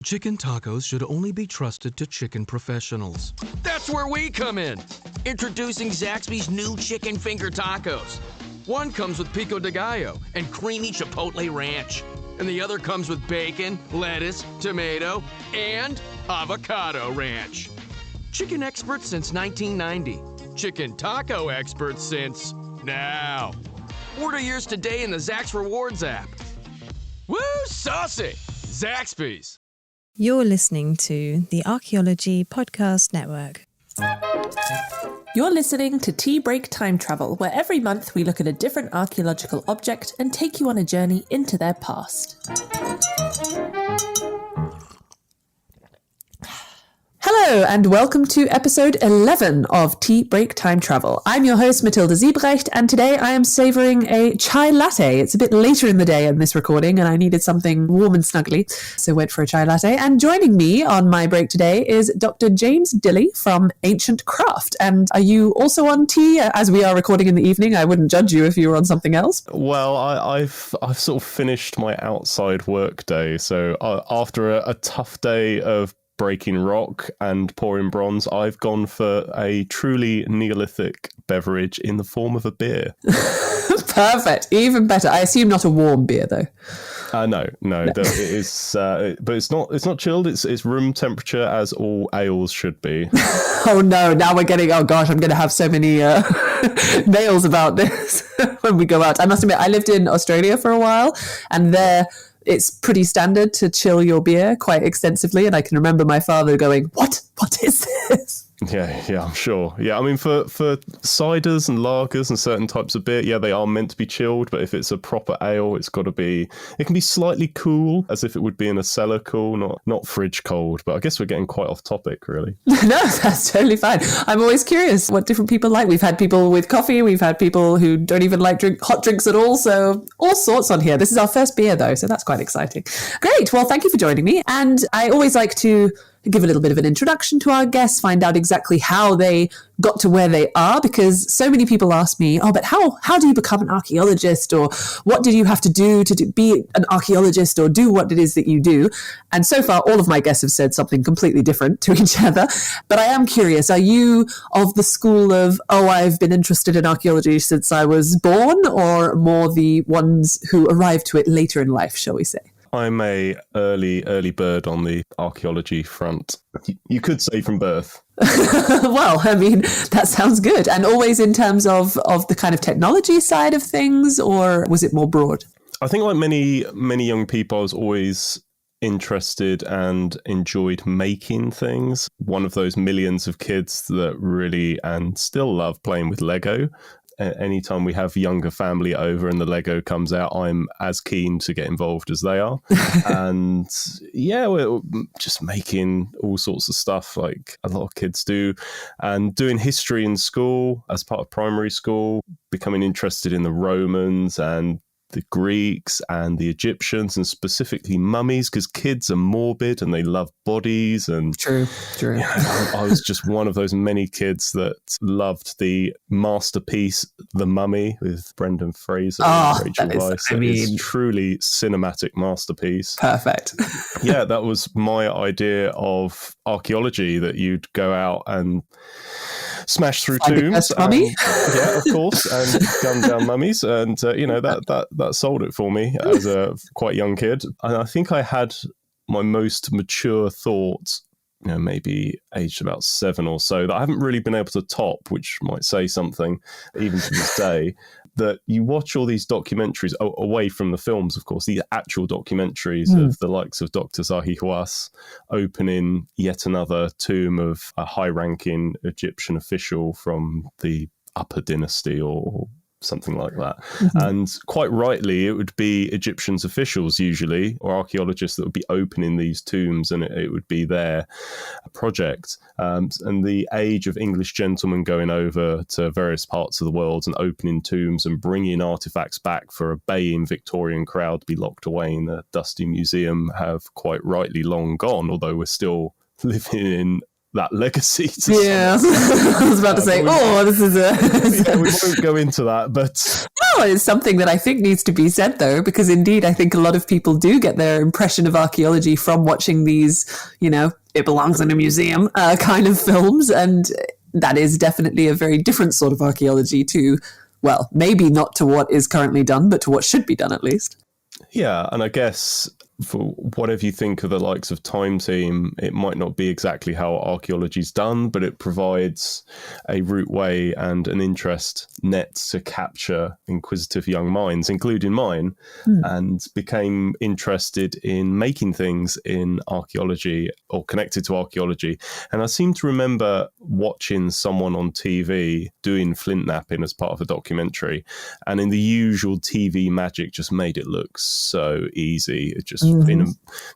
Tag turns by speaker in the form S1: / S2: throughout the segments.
S1: Chicken tacos should only be trusted to chicken professionals.
S2: That's where we come in. Introducing Zaxby's new chicken finger tacos. One comes with pico de gallo and creamy chipotle ranch. And the other comes with bacon, lettuce, tomato, and avocado ranch. Chicken experts since 1990. Chicken taco experts since now. Order yours today in the Zax Rewards app. Woo, saucy! Zaxby's.
S3: You're listening to the Archaeology Podcast Network.
S4: You're listening to Tea Break Time Travel, where every month we look at a different archaeological object and take you on a journey into their past. Hello and welcome to episode 11 of Tea Break Time Travel. I'm your host Matilda Ziebrecht, and today I am savouring a chai latte. It's a bit later in the day in this recording and I needed something warm and snuggly, so went for a chai latte. And joining me on my break today is Dr James Dilley from Ancient Craft. And are you also on tea? As we are recording in the evening, I wouldn't judge you if you were on something else.
S5: Well, I've sort of finished my outside work day, so after a tough day of breaking rock and pouring bronze, I've gone for a truly Neolithic beverage in the form of a beer.
S4: Perfect. Even better. I assume not a warm beer, though.
S5: No. It is, but it's not chilled. It's room temperature, as all ales should be.
S4: Oh no! Now we're getting. Oh gosh, I'm going to have so many mails about this when we go out. I must admit, I lived in Australia for a while, and there it's pretty standard to chill your beer quite extensively. And I can remember my father going, "What is this?"
S5: Yeah, I'm sure. Yeah, I mean, for ciders and lagers and certain types of beer, yeah, they are meant to be chilled. But if it's a proper ale, it can be slightly cool, as if it would be in a cellar cool, not fridge cold. But I guess we're getting quite off topic, really.
S4: No, that's totally fine. I'm always curious what different people like. We've had people with coffee. We've had people who don't even like hot drinks at all. So all sorts on here. This is our first beer, though, so that's quite exciting. Great. Well, thank you for joining me. And I always like to give a little bit of an introduction to our guests, find out exactly how they got to where they are, because so many people ask me, but how do you become an archaeologist, or what did you have to do to be an archaeologist or do what it is that you do? And so far, all of my guests have said something completely different to each other. But I am curious, are you of the school of, I've been interested in archaeology since I was born, or more the ones who arrived to it later in life, shall we say?
S5: I'm a early bird on the archaeology front. You could say from birth.
S4: Well, I mean, that sounds good. And always in terms of the kind of technology side of things, or was it more broad?
S5: I think like many young people, I was always interested and enjoyed making things. One of those millions of kids that really and still love playing with Lego. Anytime we have younger family over and the Lego comes out, I'm as keen to get involved as they are. And yeah, we're just making all sorts of stuff like a lot of kids do, and doing history in school as part of primary school, becoming interested in the Romans and the Greeks and the Egyptians, and specifically mummies, because kids are morbid and they love bodies. And
S4: True.
S5: You know, I was just one of those many kids that loved the masterpiece, The Mummy, with Brendan Fraser and Rachel Weisz. It's truly cinematic masterpiece.
S4: Perfect.
S5: Yeah, that was my idea of archaeology, that you'd go out and smash through tombs.
S4: Mummy?
S5: Yeah, of course, and gun down mummies, and that sold it for me as a quite young kid. And I think I had my most mature thoughts, maybe aged about 7 or so, that I haven't really been able to top, which might say something even to this day. That you watch all these documentaries, away from the films, of course, the actual documentaries of the likes of Dr. Zahi Hawass opening yet another tomb of a high-ranking Egyptian official from the Upper Dynasty or something like that. And quite rightly, it would be Egyptians officials usually, or archaeologists, that would be opening these tombs, and it would be their project. And the age of English gentlemen going over to various parts of the world and opening tombs and bringing artifacts back for a baying Victorian crowd to be locked away in a dusty museum have quite rightly long gone, although we're still living in that legacy to
S4: Yeah, I was about to say, this is
S5: yeah, we won't go into that, but...
S4: No, it's something that I think needs to be said, though, because indeed I think a lot of people do get their impression of archaeology from watching these, it belongs in a museum kind of films, and that is definitely a very different sort of archaeology to, well, maybe not to what is currently done, but to what should be done at least.
S5: Yeah, and I guess for whatever you think of the likes of Time Team, it might not be exactly how archaeology's done, but it provides a route way and an interest net to capture inquisitive young minds, including mine, and became interested in making things in archaeology or connected to archaeology. And I seem to remember watching someone on TV doing flint knapping as part of a documentary, and in the usual TV magic just made it look so easy. It just in a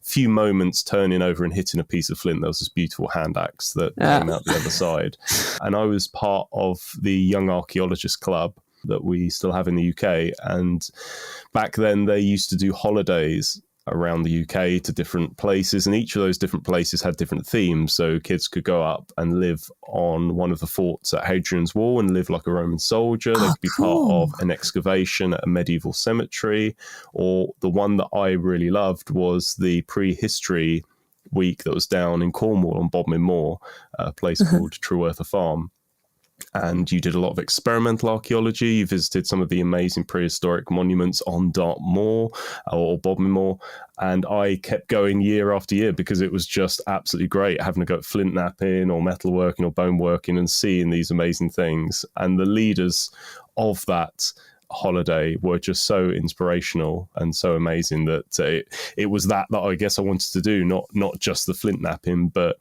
S5: few moments turning over and hitting a piece of flint, there was this beautiful hand axe that came out the other side. And I was part of the Young Archaeologist Club that we still have in the UK. And back then they used to do holidays around the UK to different places, and each of those different places had different themes. So kids could go up and live on one of the forts at Hadrian's Wall and live like a Roman soldier. They could be part of an excavation at a medieval cemetery, or the one that I really loved was the prehistory week that was down in Cornwall on Bodmin Moor, a place called Trueworth Farm. And you did a lot of experimental archaeology. You visited some of the amazing prehistoric monuments on Dartmoor or Bodmin Moor. And I kept going year after year because it was just absolutely great having to go at flint knapping or metalworking or bone working and seeing these amazing things. And the leaders of that holiday were just so inspirational and so amazing that it was that I guess I wanted to do, not just the flint knapping, but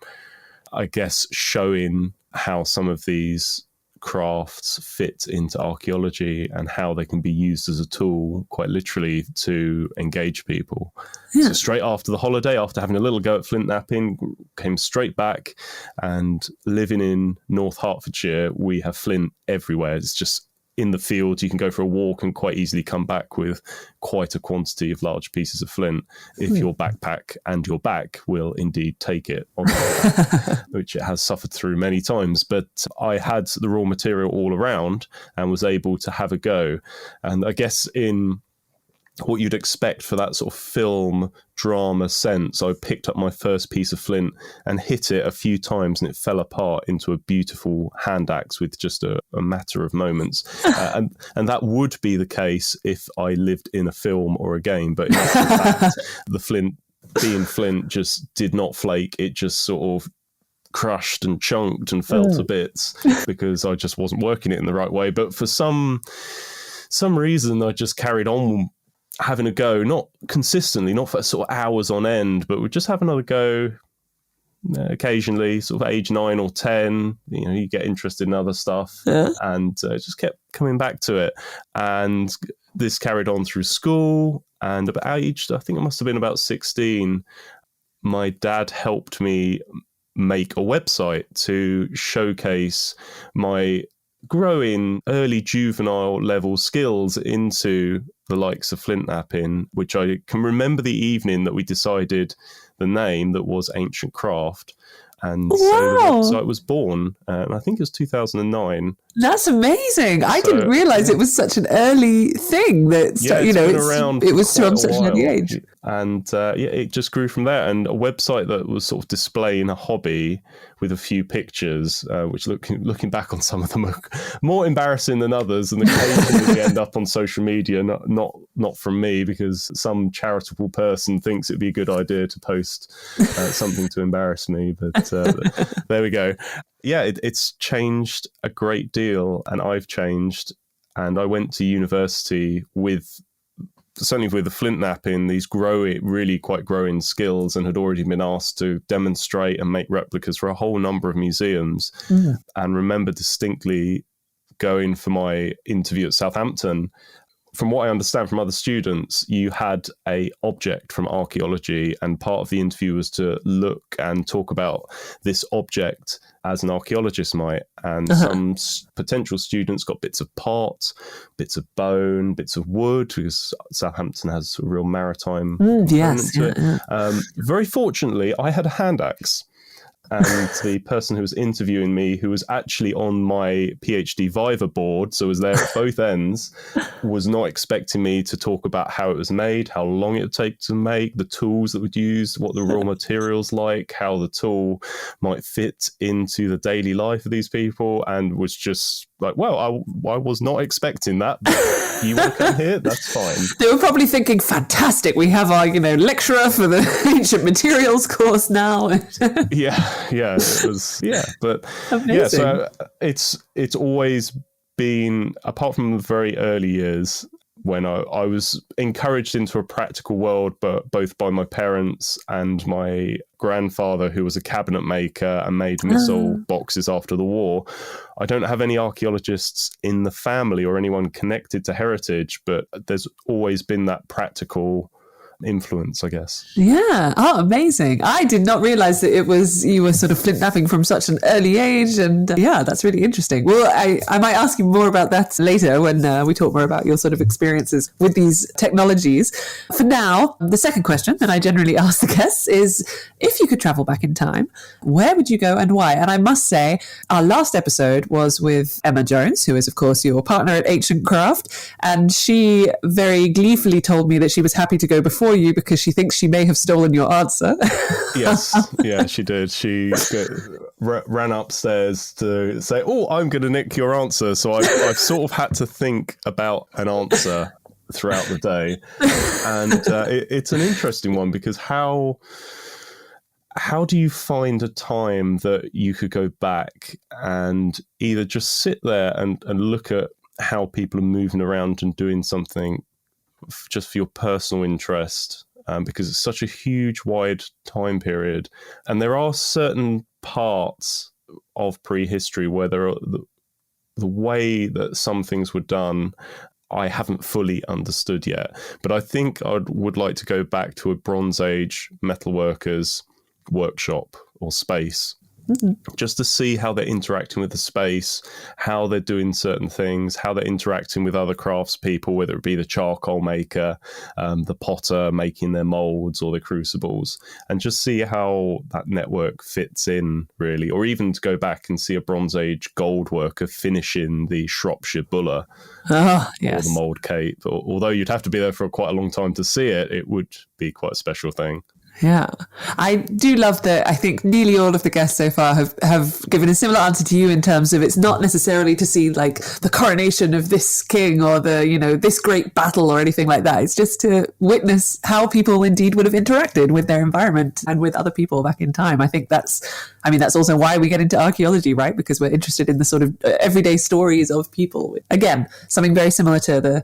S5: I guess showing how some of these crafts fit into archaeology and how they can be used as a tool, quite literally, to engage people. Yeah. So straight after the holiday, after having a little go at flint knapping, came straight back, and living in North Hertfordshire, we have flint everywhere. It's just in the field. You can go for a walk and quite easily come back with quite a quantity of large pieces of flint if your backpack and your back will indeed take it, which it has suffered through many times. But I had the raw material all around and was able to have a go. And I guess in what you'd expect for that sort of film drama sense, I picked up my first piece of flint and hit it a few times, and it fell apart into a beautiful hand axe with just a matter of moments. And that would be the case if I lived in a film or a game, but in fact, the flint, being flint, just did not flake. It just sort of crushed and chunked and fell to bits because I just wasn't working it in the right way. But for some reason, I just carried on having a go, not consistently, not for sort of hours on end, but we'd just have another go occasionally, sort of age 9 or 10, you get interested in other stuff, and just kept coming back to it. And this carried on through school, and about age, I think it must have been about 16, my dad helped me make a website to showcase my growing early juvenile level skills into the likes of flint knapping, which I can remember the evening that we decided the name that was Ancient Craft. And so the website was born, and I think it was 2009. That's
S4: amazing. I didn't realise it was such an early thing that, it was from such an early age.
S5: And it just grew from there. And a website that was sort of displaying a hobby with a few pictures, which looking back on some of them are more embarrassing than others, and occasionally end up on social media, not from me, because some charitable person thinks it'd be a good idea to post something to embarrass me. But there we go. Yeah, it's changed a great deal, and I've changed. And I went to university certainly with the flint knapping, these really quite growing skills, and had already been asked to demonstrate and make replicas for a whole number of museums. And remember distinctly going for my interview at Southampton. From what I understand from other students, you had a object from archaeology, and part of the interview was to look and talk about this object as an archaeologist might. And some potential students got bits of pot, bits of bone, bits of wood, because Southampton has a real maritime component to it. Very fortunately, I had a hand axe. and the person who was interviewing me, who was actually on my PhD Viva board, so was there at both ends, was not expecting me to talk about how it was made, how long it would take to make, the tools that would use, what the raw materials like, how the tool might fit into the daily life of these people, and was just like, well, I was not expecting that, but you want to come here? That's fine.
S4: They were probably thinking, fantastic, we have our, lecturer for the ancient materials course now.
S5: It was, but
S4: amazing.
S5: Yeah, so it's always been, apart from the very early years when I was encouraged into a practical world, but both by my parents and my grandfather, who was a cabinet maker and made missile boxes after the war. I don't have any archaeologists in the family or anyone connected to heritage, but there's always been that practical influence, I guess.
S4: Yeah. Oh, amazing. I did not realize that you were sort of flint knapping from such an early age. And that's really interesting. Well, I might ask you more about that later when we talk more about your sort of experiences with these technologies. For now, the second question that I generally ask the guests is, if you could travel back in time, where would you go and why? And I must say, our last episode was with Emma Jones, who is, of course, your partner at Ancient Craft. And she very gleefully told me that she was happy to go before you because she thinks she may have stolen your answer.
S5: Yes, yeah, she did. She ran upstairs to say, "Oh, I'm going to nick your answer." So I've sort of had to think about an answer throughout the day, and it's an interesting one because how do you find a time that you could go back and either just sit there and look at how people are moving around and doing something just for your personal interest, because it's such a huge, wide time period. And there are certain parts of prehistory where there are the way that some things were done, I haven't fully understood yet. But I think I would like to go back to a Bronze Age metalworker's workshop or space, just to see how they're interacting with the space, how they're doing certain things, how they're interacting with other craftspeople, whether it be the charcoal maker, the potter making their molds or the crucibles, and just see how that network fits in, really. Or even to go back and see a Bronze Age gold worker finishing the Shropshire buller or the mould cape. Although you'd have to be there for quite a long time to see it, it would be quite a special thing.
S4: Yeah, I do love that. I think nearly all of the guests so far have given a similar answer to you in terms of it's not necessarily to see like the coronation of this king or the, this great battle or anything like that. It's just to witness how people indeed would have interacted with their environment and with other people back in time. I think that's also why we get into archaeology, right? Because we're interested in the sort of everyday stories of people. Again, something very similar to the,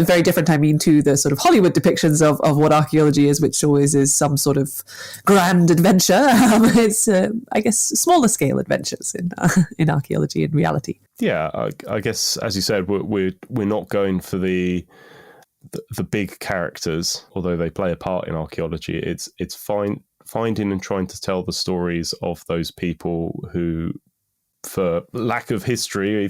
S4: very different, to the sort of Hollywood depictions of what archaeology is, which always is some sort of grand adventure. It's, I guess, smaller scale adventures in archaeology in reality.
S5: Yeah, I guess, as you said, we're not going for the big characters, although they play a part in archaeology. It's finding and trying to tell the stories of those people who, for lack of history,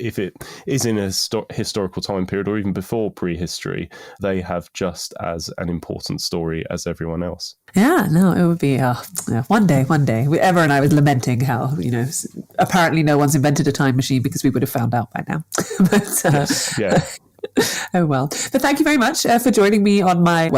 S5: if it is in a historical time period or even before prehistory, they have just as an important story as everyone else.
S4: Yeah, no, it would be one day. Emma and I was lamenting how, apparently no one's invented a time machine because we would have found out by now. But,
S5: yes, yeah.
S4: Oh, well. But thank you very much for joining me on my,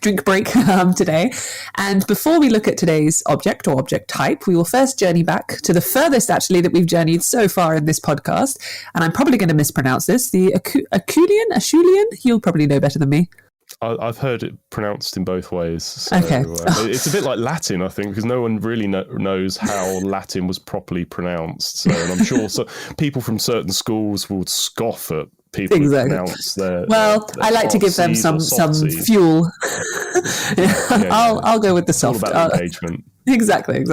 S4: drink break today. And before we look at today's object or object type, we will first journey back to the furthest, actually, that we've journeyed so far in this podcast. And I'm probably going to mispronounce this. The Acheulean? You'll probably know better than me.
S5: I've heard it pronounced in both ways. So,
S4: okay.
S5: It's a bit like Latin, I think, because no one really knows how Latin was properly pronounced. So, and I'm sure people from certain schools will scoff at people who pronounce their... Well,
S4: I like to give them some fuel. I'll go with the soft.
S5: It's all about engagement.
S4: Exactly.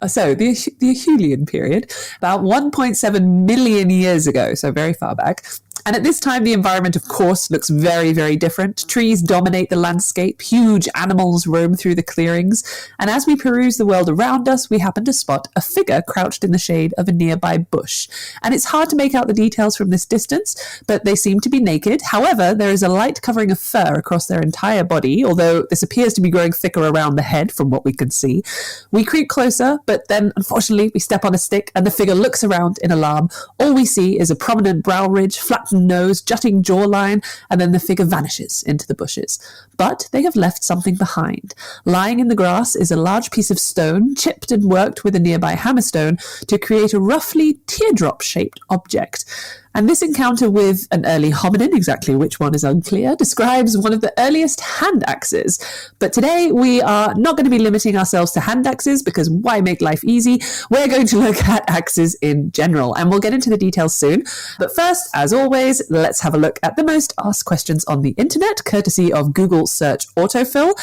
S4: So the Acheulean period, about 1.7 million years ago, so very far back, And at this time, the environment, of course, looks very, very different. Trees dominate the landscape. Huge animals roam through the clearings. And as we peruse the world around us, we happen to spot a figure crouched in the shade of a nearby bush. And it's hard to make out the details from this distance, but they seem to be naked. However, there is a light covering of fur across their entire body, although this appears to be growing thicker around the head from what we can see. We creep closer, but then, unfortunately, we step on a stick and the figure looks around in alarm. All we see is a prominent brow ridge, flattened nose, jutting jawline, and then the figure vanishes into the bushes. But they have left something behind. Lying in the grass is a large piece of stone, chipped and worked with a nearby hammerstone to create a roughly teardrop-shaped object. And this encounter with an early hominin, exactly which one is unclear, describes one of the earliest hand axes. But today we are not going to be limiting ourselves to hand axes, because why make life easy? We're going to look at axes in general, and we'll get into the details soon. But first, as always, let's have a look at the most asked questions on the internet, courtesy of Google search autofill.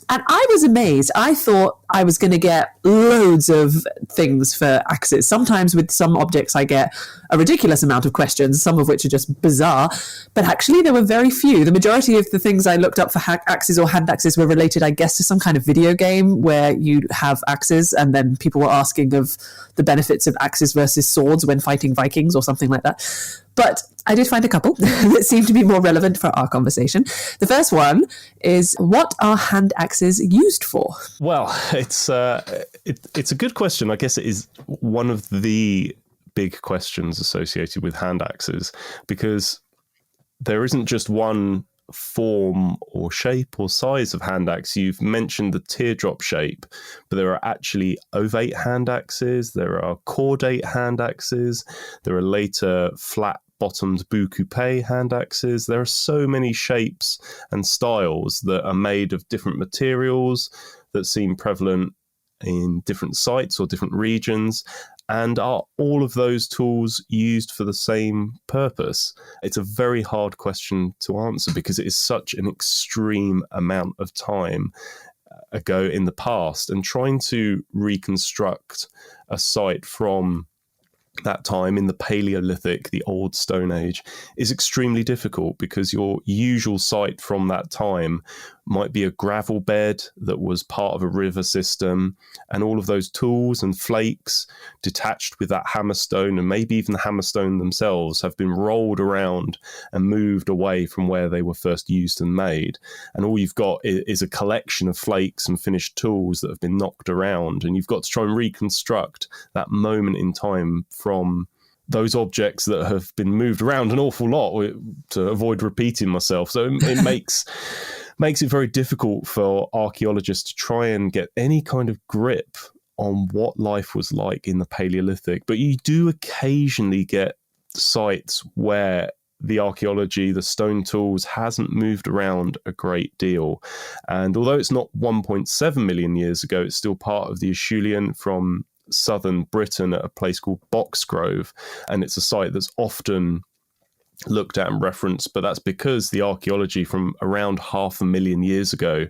S4: And I was amazed. I thought I was going to get loads of things for axes. Sometimes with some objects I get a ridiculous amount of questions, some of which are just bizarre, but actually there were very few. The majority of the things I looked up for axes or hand axes were related, I guess, to some kind of video game where you have axes, and then people were asking of the benefits of axes versus swords when fighting Vikings or something like that. But I did find a couple that seem to be more relevant for our conversation. The first one is, what are hand axes used for?
S5: Well, it's a good question. I guess it is one of the big questions associated with hand axes, because there isn't just one form or shape or size of hand axe. You've mentioned the teardrop shape, but there are actually ovate hand axes, there are cordate hand axes, there are later flat-bottomed bout coupé hand axes. There are so many shapes and styles that are made of different materials that seem prevalent in different sites or different regions. And are all of those tools used for the same purpose? It's a very hard question to answer, because it is such an extreme amount of time ago in the past. And trying to reconstruct a site from that time in the Paleolithic, the Old Stone Age, is extremely difficult, because your usual site from that time might be a gravel bed that was part of a river system, and all of those tools and flakes detached with that hammerstone, and maybe even the hammerstone themselves, have been rolled around and moved away from where they were first used and made. And all you've got is a collection of flakes and finished tools that have been knocked around, and you've got to try and reconstruct that moment in time from those objects that have been moved around an awful lot, to avoid repeating myself. So it makes it very difficult for archaeologists to try and get any kind of grip on what life was like in the Paleolithic. But you do occasionally get sites where the archaeology, the stone tools, hasn't moved around a great deal. And although it's not 1.7 million years ago, it's still part of the Acheulean from southern Britain at a place called Boxgrove. And it's a site that's often looked at and referenced, but that's because the archaeology from around 500,000 years ago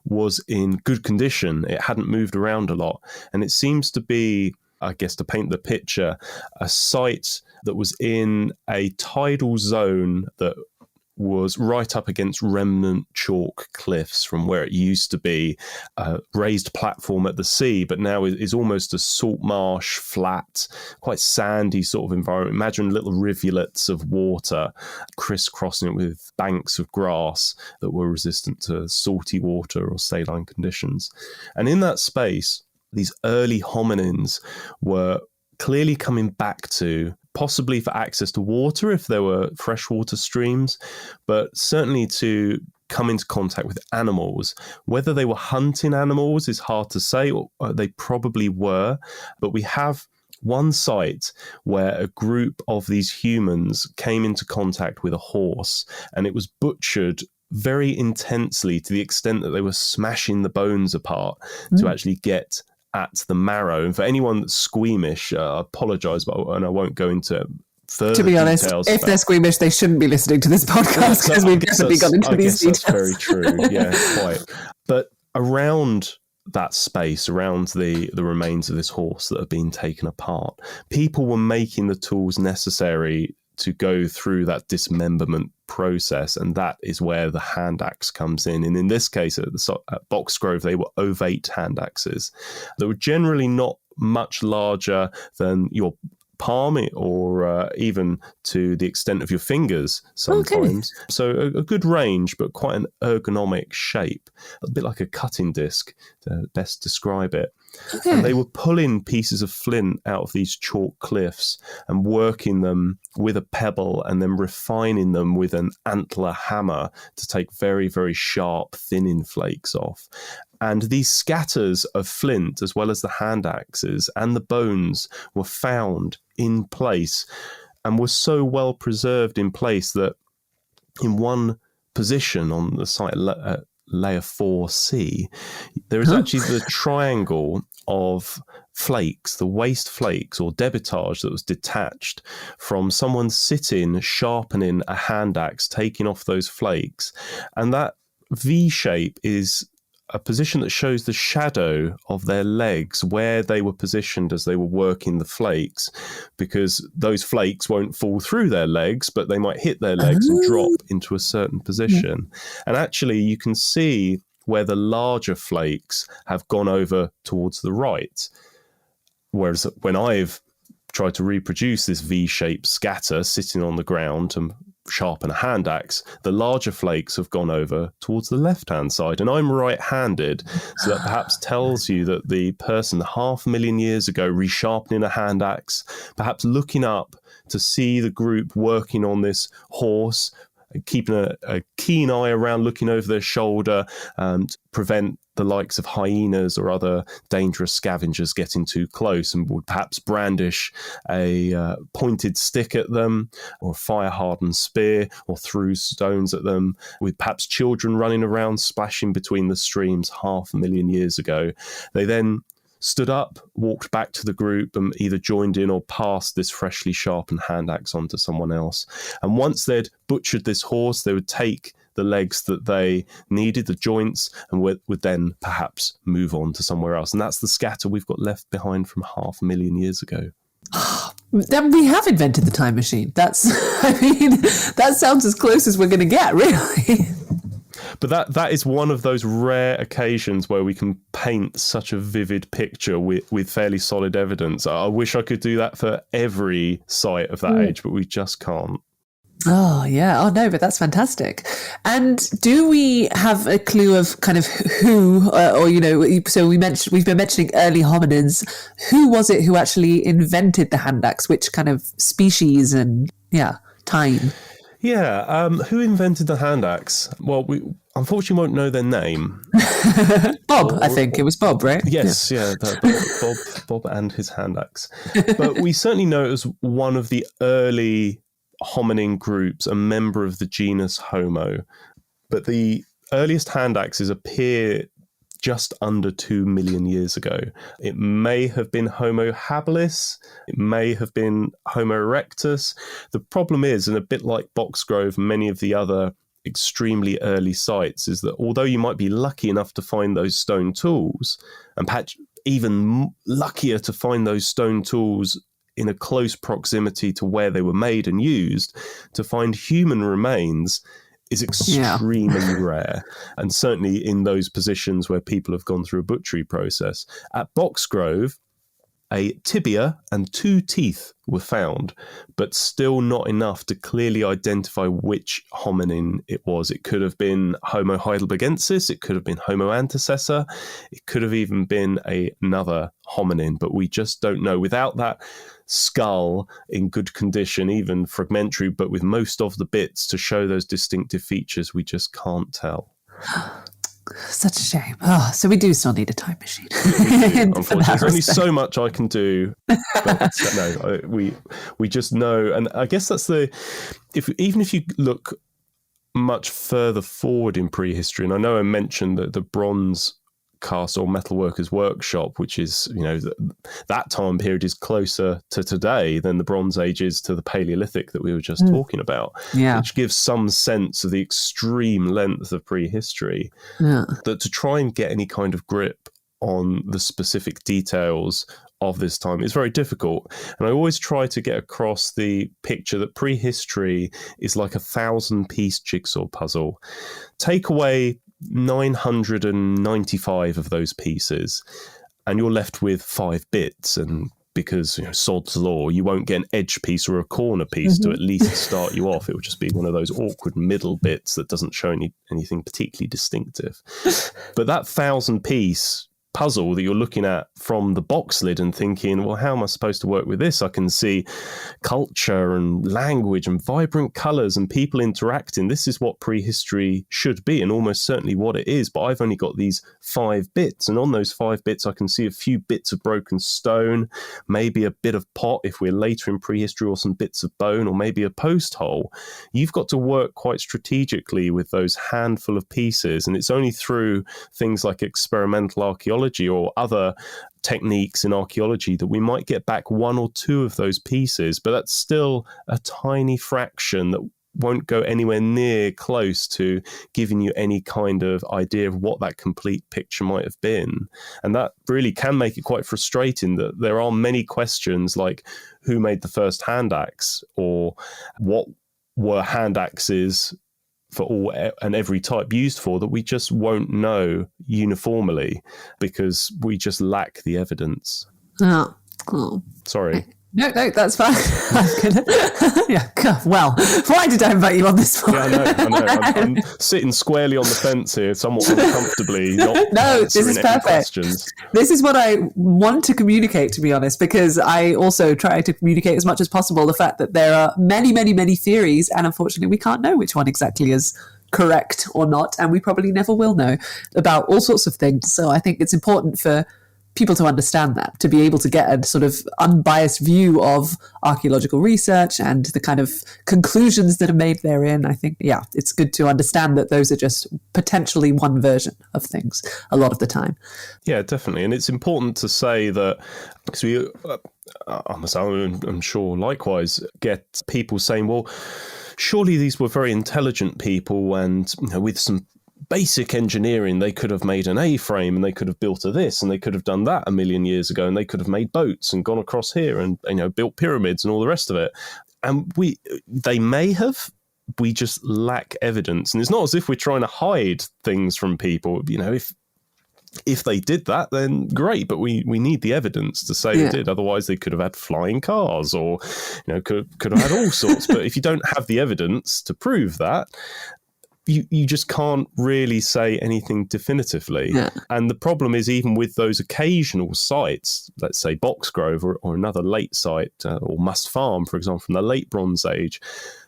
S5: was in good condition. It hadn't moved around a lot. And it seems to be, I guess, to paint the picture, a site that was in a tidal zone that was right up against remnant chalk cliffs from where it used to be a raised platform at the sea, but now is almost a salt marsh, flat, quite sandy sort of environment. Imagine little rivulets of water crisscrossing it with banks of grass that were resistant to salty water or saline conditions. And in that space, these early hominins were clearly coming back to, possibly for access to water if there were freshwater streams, but certainly to come into contact with animals. Whether they were hunting animals is hard to say, or they probably were, but we have one site where a group of these humans came into contact with a horse, and it was butchered very intensely to the extent that they were smashing the bones apart to actually get at the marrow. And for anyone that's squeamish, I apologise, and I won't go into further.
S4: To be honest, if they're squeamish, they shouldn't be listening to this podcast, because we've definitely got into these details.
S5: That's very true. Yeah, quite. But around that space, around the remains of this horse that have been taken apart, people were making the tools necessary to go through that dismemberment process, and that is where the hand axe comes in. And in this case, at Boxgrove, they were ovate hand axes that were generally not much larger than your palm, or even to the extent of your fingers sometimes. Okay. So a good range, but quite an ergonomic shape, a bit like a cutting disc to best describe it. Okay. And they were pulling pieces of flint out of these chalk cliffs and working them with a pebble and then refining them with an antler hammer to take very, very sharp thinning flakes off. And these scatters of flint, as well as the hand axes and the bones, were found in place and were so well preserved in place that in one position on the site layer 4C, there is actually the triangle of flakes, the waste flakes or debitage that was detached from someone sitting, sharpening a hand axe, taking off those flakes. And that V shape is a position that shows the shadow of their legs, where they were positioned as they were working the flakes, because those flakes won't fall through their legs, but they might hit their legs and drop into a certain position. And actually, you can see where the larger flakes have gone over towards the right. Whereas when I've tried to reproduce this V-shaped scatter sitting on the ground and sharpen a hand axe, the larger flakes have gone over towards the left-hand side, and I'm right-handed, so that perhaps tells you that the person 500,000 years ago resharpening a hand axe, perhaps looking up to see the group working on this horse, keeping a keen eye around, looking over their shoulder and prevent the likes of hyenas or other dangerous scavengers getting too close, and would perhaps brandish a pointed stick at them, or a fire-hardened spear, or threw stones at them, with perhaps children running around splashing between the streams 500,000 years ago. They then stood up, walked back to the group, and either joined in or passed this freshly sharpened hand axe on to someone else. And once they'd butchered this horse, they would take the legs that they needed, the joints, and would then perhaps move on to somewhere else. And that's the scatter we've got left behind from 500,000 years ago.
S4: Then we have invented the time machine. That's, I mean, that sounds as close as we're going to get, really.
S5: But that is one of those rare occasions where we can paint such a vivid picture with fairly solid evidence. I wish I could do that for every site of that age, but we just can't.
S4: Oh, yeah. Oh, no, but that's fantastic. And do we have a clue of kind of who, or, you know, so we've been mentioning early hominins. Who was it who actually invented the hand axe? Which kind of species and, time?
S5: Yeah, who invented the hand axe? Well, we unfortunately won't know their name.
S4: Bob, I think. It was Bob, right?
S5: Yes, Bob and his hand axe. But we certainly know it was one of the early hominin groups, a member of the genus Homo. But the earliest hand axes appear just under 2 million years ago. It may have been Homo habilis, it may have been Homo erectus. The problem is, and a bit like Boxgrove, many of the other extremely early sites, is that although you might be lucky enough to find those stone tools, and perhaps even luckier to find those stone tools in a close proximity to where they were made and used, to find human remains is extremely rare, and certainly in those positions where people have gone through a butchery process. At Boxgrove, a tibia and 2 teeth were found, but still not enough to clearly identify which hominin it was. It could have been Homo heidelbergensis, it could have been Homo antecessor, it could have even been another hominin, but we just don't know. Without that skull in good condition, even fragmentary, but with most of the bits to show those distinctive features, we just can't tell.
S4: Such a shame. Oh, so we do still need a time machine.
S5: Unfortunately, there's only so much I can do. But no, we just know, and I guess that's even if you look much further forward in prehistory, and I know I mentioned that the bronze cast or metalworkers workshop, which is, you know, that time period is closer to today than the Bronze Age is to the Paleolithic that we were just talking about, which gives some sense of the extreme length of prehistory. That to try and get any kind of grip on the specific details of this time is very difficult. And I always try to get across the picture that prehistory is like a 1,000-piece jigsaw puzzle. Take away 995 of those pieces, and you're left with 5 bits. And because, sod's law, you won't get an edge piece or a corner piece to at least start you off. It would just be one of those awkward middle bits that doesn't show anything particularly distinctive. But that 1,000-piece puzzle that you're looking at from the box lid and thinking, well, how am I supposed to work with this? I can see culture and language and vibrant colors and people interacting. This is what prehistory should be, and almost certainly what it is. But I've only got these 5 bits, and on those 5 bits, I can see a few bits of broken stone, maybe a bit of pot if we're later in prehistory, or some bits of bone, or maybe a post hole. You've got to work quite strategically with those handful of pieces, and it's only through things like experimental archaeology or other techniques in archaeology that we might get back 1 or 2 of those pieces, but that's still a tiny fraction that won't go anywhere near close to giving you any kind of idea of what that complete picture might have been. And that really can make it quite frustrating, that there are many questions like who made the first hand axe, or what were hand axes for all and every type used for, that we just won't know uniformly because we just lack the evidence. Sorry.
S4: No, that's fine. Yeah, well, why did I invite you on this one?
S5: Yeah, I know. I'm sitting squarely on the fence here, somewhat uncomfortably.
S4: No, this is perfect.
S5: Questions.
S4: This is what I want to communicate, to be honest, because I also try to communicate as much as possible the fact that there are many, many, many theories, and unfortunately we can't know which one exactly is correct or not, and we probably never will know about all sorts of things. So I think it's important for people to understand that, to be able to get a sort of unbiased view of archaeological research and the kind of conclusions that are made therein. I think, it's good to understand that those are just potentially one version of things a lot of the time.
S5: Yeah, definitely. And it's important to say that, because we, I'm sure likewise, get people saying, well, surely these were very intelligent people, and with some basic engineering, they could have made an A-frame, and they could have built this, and they could have done that 1,000,000 years ago, and they could have made boats and gone across here and built pyramids and all the rest of it. And they may have. We just lack evidence, and it's not as if we're trying to hide things from people. If they did that, then great, but we need the evidence to say they did. Otherwise, they could have had flying cars, or could have had all sorts. But if you don't have the evidence to prove that, you just can't really say anything definitively. Yeah. And the problem is, even with those occasional sites, let's say Boxgrove or another late site, or Must Farm, for example, from the late Bronze Age,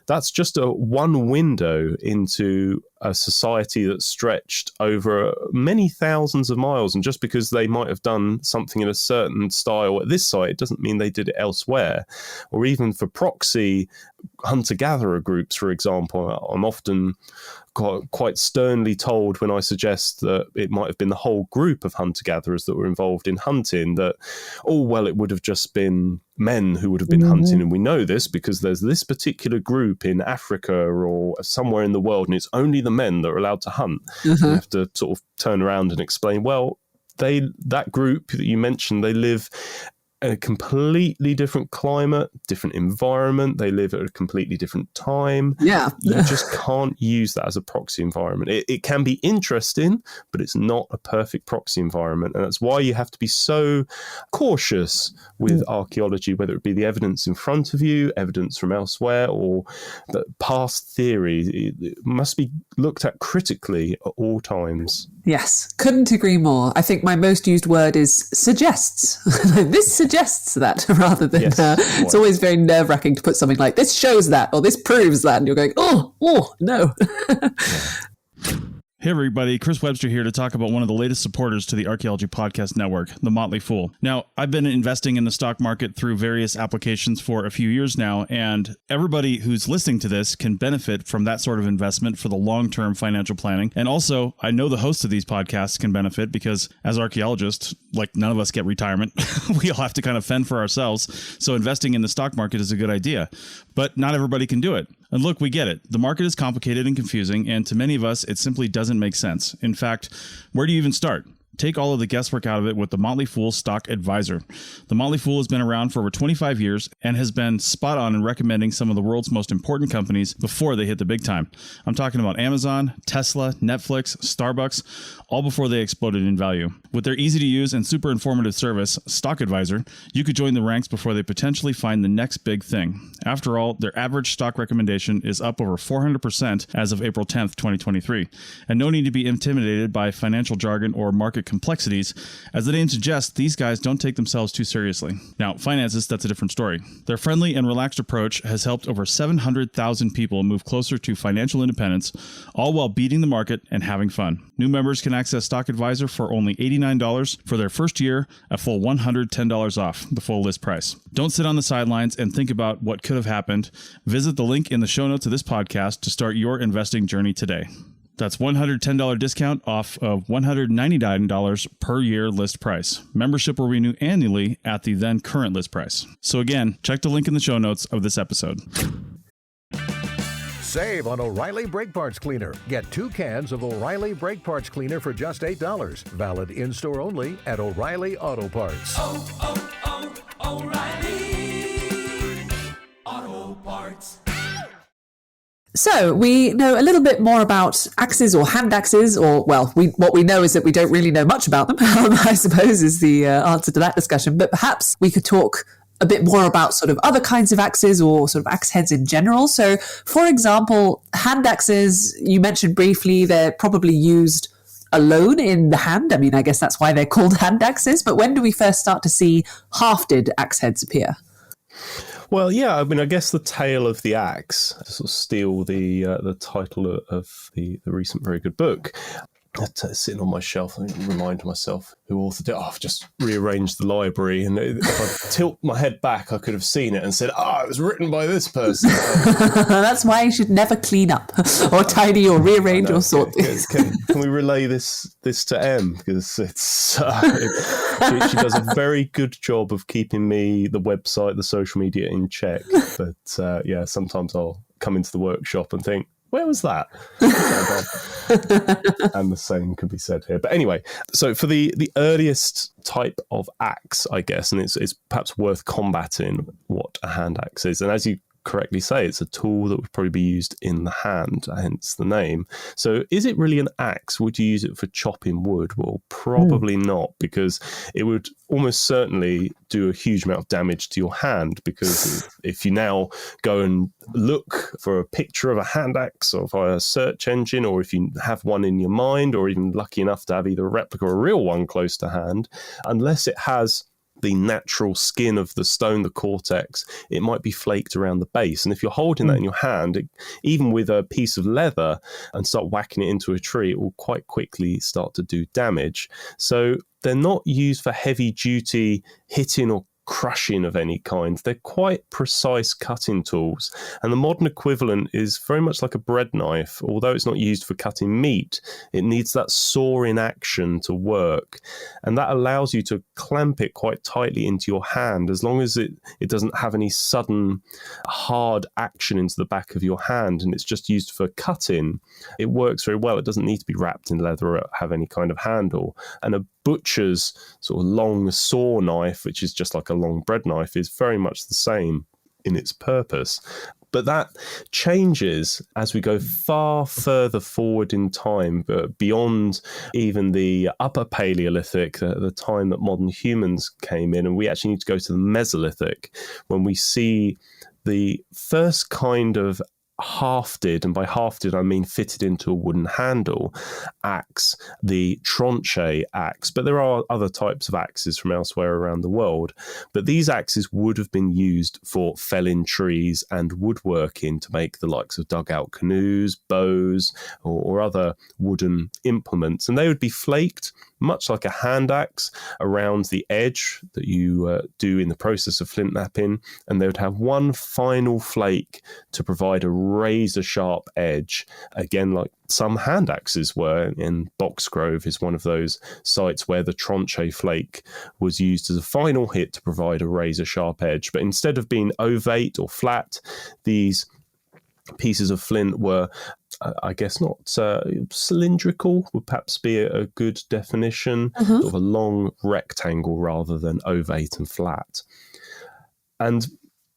S5: that's just one window into a society that stretched over many thousands of miles. And just because they might have done something in a certain style at this site, it doesn't mean they did it elsewhere. Or even for proxy hunter-gatherer groups, for example, I'm often quite sternly told when I suggest that it might have been the whole group of hunter-gatherers that were involved in hunting, that, it would have just been men who would have been hunting. And we know this because there's this particular group in Africa or somewhere in the world, and it's only the men that are allowed to hunt. You have to sort of turn around and explain, well, that group that you mentioned, they live in a completely different climate, different environment. They live at a completely different time. Yeah. You just can't use that as a proxy environment. It can be interesting, but it's not a perfect proxy environment. And that's why you have to be so cautious with archaeology, whether it be the evidence in front of you, evidence from elsewhere, or the past theory. It must be looked at critically at all times.
S4: Yes, couldn't agree more. I think my most used word is suggests. This suggests that, rather than it's always very nerve-wracking to put something like this shows that or this proves that, and you're going, oh no.
S6: Hey everybody, Chris Webster here to talk about one of the latest supporters to the Archaeology Podcast Network, The Motley Fool. Now, I've been investing in the stock market through various applications for a few years now, and everybody who's listening to this can benefit from that sort of investment for the long-term financial planning. And also, I know the hosts of these podcasts can benefit because as archaeologists, like none of us get retirement. We all have to kind of fend for ourselves. So investing in the stock market is a good idea, but not everybody can do it. And look, we get it. The market is complicated and confusing, and to many of us, it simply doesn't make sense. In fact, where do you even start? Take all of the guesswork out of it with the Motley Fool Stock Advisor. The Motley Fool has been around for over 25 years and has been spot on in recommending some of the world's most important companies before they hit the big time. I'm talking about Amazon, Tesla, Netflix, Starbucks, all before they exploded in value. With their easy to use and super informative service, Stock Advisor, you could join the ranks before they potentially find the next big thing. After all, their average stock recommendation is up over 400% as of April 10th, 2023. And no need to be intimidated by financial jargon or market complexities. As the name suggests, these guys don't take themselves too seriously. Now, finances, that's a different story. Their friendly and relaxed approach has helped over 700,000 people move closer to financial independence, all while beating the market and having fun. New members can access Stock Advisor for only $89 for their first year, a full $110 off the full list price. Don't sit on the sidelines and think about what could have happened. Visit the link in the show notes of this podcast to start your investing journey today. That's $110 discount off of $199 per year list price. Membership will renew annually at the then current list price. So again, check the link in the show notes of this episode.
S7: Save on O'Reilly Brake Parts Cleaner. Get 2 cans of O'Reilly Brake Parts Cleaner for just $8. Valid in-store only at O'Reilly Auto Parts.
S8: O'Reilly Auto Parts.
S4: So we know a little bit more about axes or hand axes, or, well, what we know is that we don't really know much about them, I suppose is the answer to that discussion. But perhaps we could talk a bit more about sort of other kinds of axes or sort of axe heads in general. So, for example, hand axes, you mentioned briefly, they're probably used alone in the hand. I mean, I guess that's why they're called hand axes. But when do we first start to see hafted axe heads appear?
S5: Well, yeah, I mean, I guess the tale of the axe, to sort of steal the title of the recent very good book, sitting on my shelf, I remind myself who authored it. I've just rearranged the library, and if I tilt my head back, I could have seen it and said, it was written by this person.
S4: That's why you should never clean up or tidy or rearrange or sort things.
S5: Can we relay this to Em? Because it's she does a very good job of keeping me, the website, the social media in check. But sometimes I'll come into the workshop and think, where was that? And the same could be said here. But anyway, so for the earliest type of axe, I guess, and it's perhaps worth combating what a hand axe is. And as you correctly say, it's a tool that would probably be used in the hand, hence the name. So is it really an axe? Would you use it for chopping wood? Well, probably not, because it would almost certainly do a huge amount of damage to your hand, because if you now go and look for a picture of a hand axe or via a search engine, or if you have one in your mind, or even lucky enough to have either a replica or a real one close to hand, unless it has the natural skin of the stone, the cortex, it might be flaked around the base. And if you're holding that in your hand, even with a piece of leather, and start whacking it into a tree, it will quite quickly start to do damage. So they're not used for heavy duty hitting or crushing of any kind. They're quite precise cutting tools, and the modern equivalent is very much like a bread knife. Although it's not used for cutting meat, it needs that sawing action to work, and that allows you to clamp it quite tightly into your hand. As long as it doesn't have any sudden hard action into the back of your hand, and it's just used for cutting, it works very well. It doesn't need to be wrapped in leather or have any kind of handle. And a butcher's sort of long saw knife, which is just like a long bread knife, is very much the same in its purpose. But that changes as we go far further forward in time, but beyond even the upper Paleolithic, the time that modern humans came in. And we actually need to go to the Mesolithic when we see the first kind of hafted, and by hafted I mean fitted into a wooden handle, axe, the tranche axe. But there are other types of axes from elsewhere around the world. But these axes would have been used for felling trees and woodworking to make the likes of dugout canoes, bows, or other wooden implements. And they would be flaked, much like a hand axe, around the edge that you do in the process of flint knapping, and they would have one final flake to provide a razor sharp edge, again like some hand axes were. In Boxgrove is one of those sites where the tranche flake was used as a final hit to provide a razor sharp edge. But instead of being ovate or flat, these pieces of flint were I guess not cylindrical would perhaps be a good definition, sort of a long rectangle rather than ovate and flat. And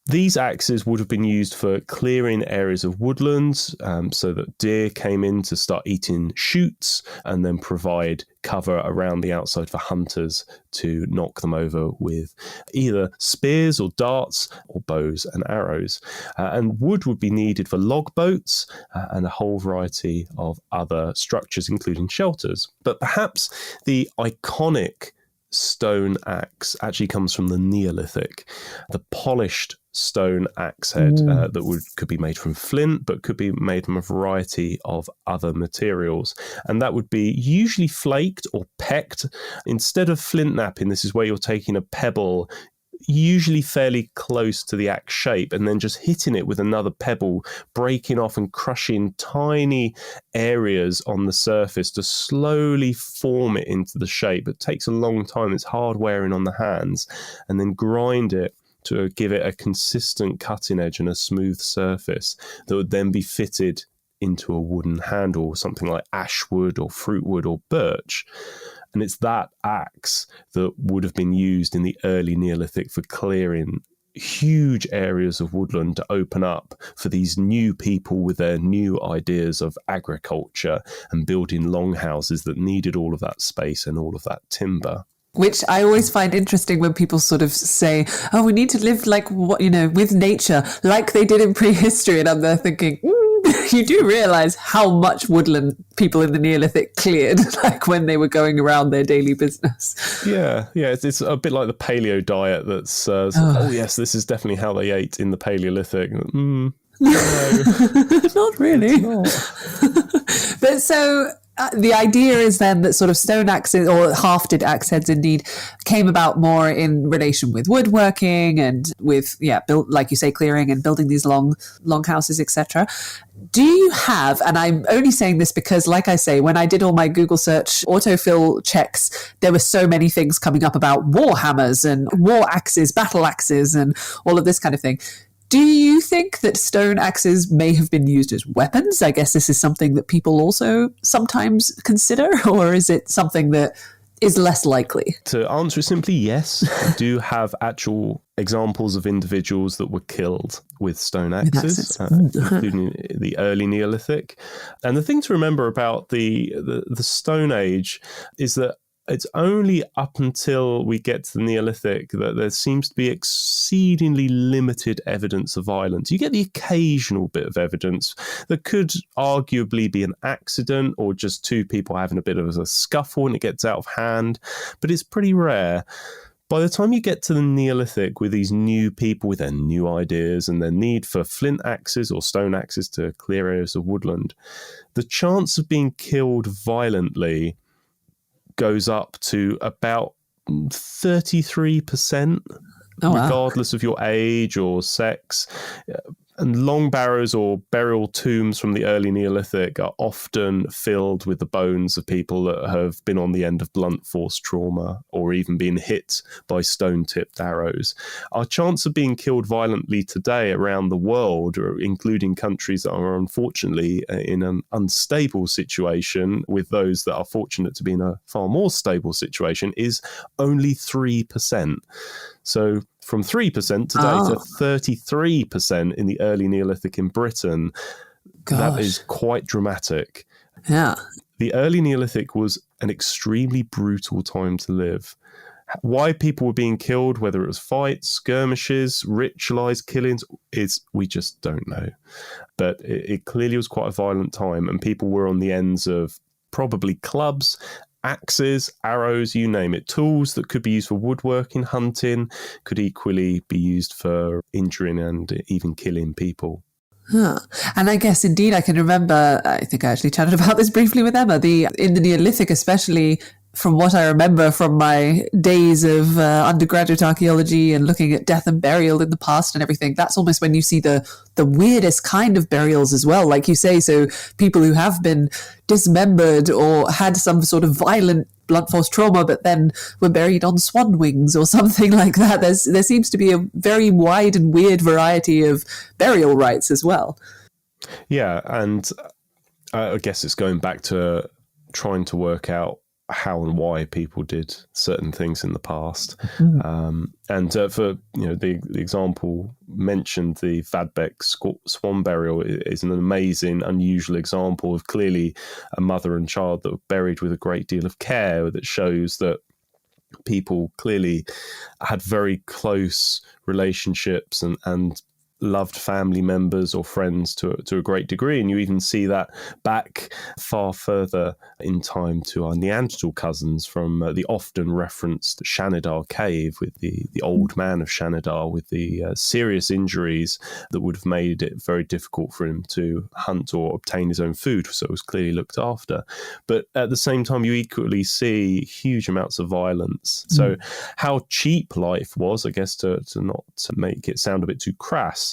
S5: these axes would have been used for clearing areas of woodlands so that deer came in to start eating shoots and then provide cover around the outside for hunters to knock them over with either spears or darts or bows and arrows. And wood would be needed for log boats and a whole variety of other structures, including shelters. But perhaps the iconic stone axe actually comes from the Neolithic. The polished stone axe head that could be made from flint, but could be made from a variety of other materials. And that would be usually flaked or pecked. Instead of flint knapping, this is where you're taking a pebble, usually fairly close to the axe shape, and then just hitting it with another pebble, breaking off and crushing tiny areas on the surface to slowly form it into the shape. It takes a long time. It's hard wearing on the hands, and then grind it to give it a consistent cutting edge and a smooth surface that would then be fitted into a wooden handle, something like ash wood or fruit wood or birch. And it's that axe that would have been used in the early Neolithic for clearing huge areas of woodland to open up for these new people with their new ideas of agriculture and building longhouses that needed all of that space and all of that timber.
S4: Which I always find interesting when people sort of say, oh, we need to live like, with nature, like they did in prehistory. And I'm there thinking, you do realize how much woodland people in the Neolithic cleared, like when they were going around their daily business. Yeah.
S5: It's a bit like the paleo diet that says, oh yes, this is definitely how they ate in the Paleolithic. No.
S4: Not really. But so the idea is then that sort of stone axes or hafted axe heads indeed came about more in relation with woodworking and with, built, like you say, clearing and building these long houses, etc. Do you have, and I'm only saying this because, like I say, when I did all my Google search autofill checks, there were so many things coming up about war hammers and war axes, battle axes, and all of this kind of thing. Do you think that stone axes may have been used as weapons? I guess this is something that people also sometimes consider, or is it something that is less likely?
S5: To answer simply, yes. I do have actual examples of individuals that were killed with stone axes, including the early Neolithic. And the thing to remember about the Stone Age is that it's only up until we get to the Neolithic that there seems to be exceedingly limited evidence of violence. You get the occasional bit of evidence that could arguably be an accident or just two people having a bit of a scuffle and it gets out of hand, but it's pretty rare. By the time you get to the Neolithic with these new people with their new ideas and their need for flint axes or stone axes to clear areas of woodland, the chance of being killed violently goes up to about 33%, regardless of your age or sex. And long barrows or burial tombs from the early Neolithic are often filled with the bones of people that have been on the end of blunt force trauma or even been hit by stone-tipped arrows. Our chance of being killed violently today around the world, including countries that are unfortunately in an unstable situation with those that are fortunate to be in a far more stable situation, is only 3%. So from 3% today to 33% in the early Neolithic in Britain, that is quite dramatic.
S4: Yeah.
S5: The early Neolithic was an extremely brutal time to live. Why people were being killed, whether it was fights, skirmishes, ritualized killings, we just don't know. But it clearly was quite a violent time, and people were on the ends of probably clubs, axes, arrows, you name it. Tools that could be used for woodworking, hunting, could equally be used for injuring and even killing people.
S4: And I guess indeed I can remember, I think I actually chatted about this briefly with Emma, in the Neolithic especially, from what I remember from my days of undergraduate archaeology and looking at death and burial in the past and everything, that's almost when you see the weirdest kind of burials as well, like you say. So people who have been dismembered or had some sort of violent blunt force trauma, but then were buried on swan wings or something like that. There seems to be a very wide and weird variety of burial rites as well.
S5: Yeah, and I guess it's going back to trying to work out how and why people did certain things in the past. And for the example mentioned, the Vadbeck swan burial is an amazing, unusual example of clearly a mother and child that were buried with a great deal of care, that shows that people clearly had very close relationships and loved family members or friends to a great degree. And you even see that back far further in time to our Neanderthal cousins from the often referenced Shanidar cave, with the old man of Shanidar with the serious injuries that would have made it very difficult for him to hunt or obtain his own food, so it was clearly looked after. But at the same time, you equally see huge amounts of violence. So how cheap life was, I guess, to not make it sound a bit too crass,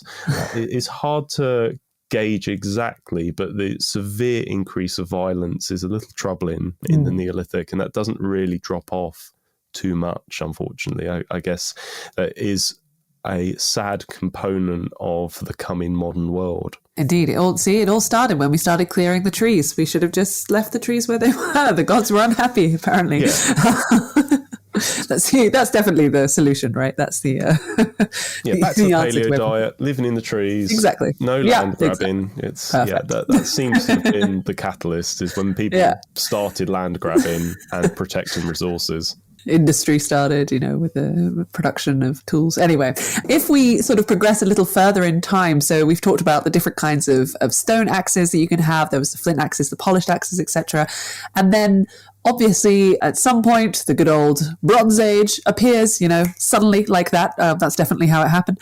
S5: it's hard to gauge exactly, but the severe increase of violence is a little troubling in the Neolithic, and that doesn't really drop off too much, unfortunately. I guess that is a sad component of the coming modern world.
S4: Indeed. It all started when we started clearing the trees. We should have just left the trees where they were. The gods were unhappy, apparently.
S5: Yeah.
S4: That's definitely the solution, right? That's the
S5: back to the paleo diet, living in the trees,
S4: exactly.
S5: No land grabbing.
S4: Exactly.
S5: It's that seems to have been the catalyst, is when people started land grabbing and protecting resources.
S4: Industry started, with the production of tools. Anyway, if we sort of progress a little further in time, so we've talked about the different kinds of stone axes that you can have. There was the flint axes, the polished axes, etc. And then obviously, at some point, the good old Bronze Age appears, suddenly like that. That's definitely how it happened.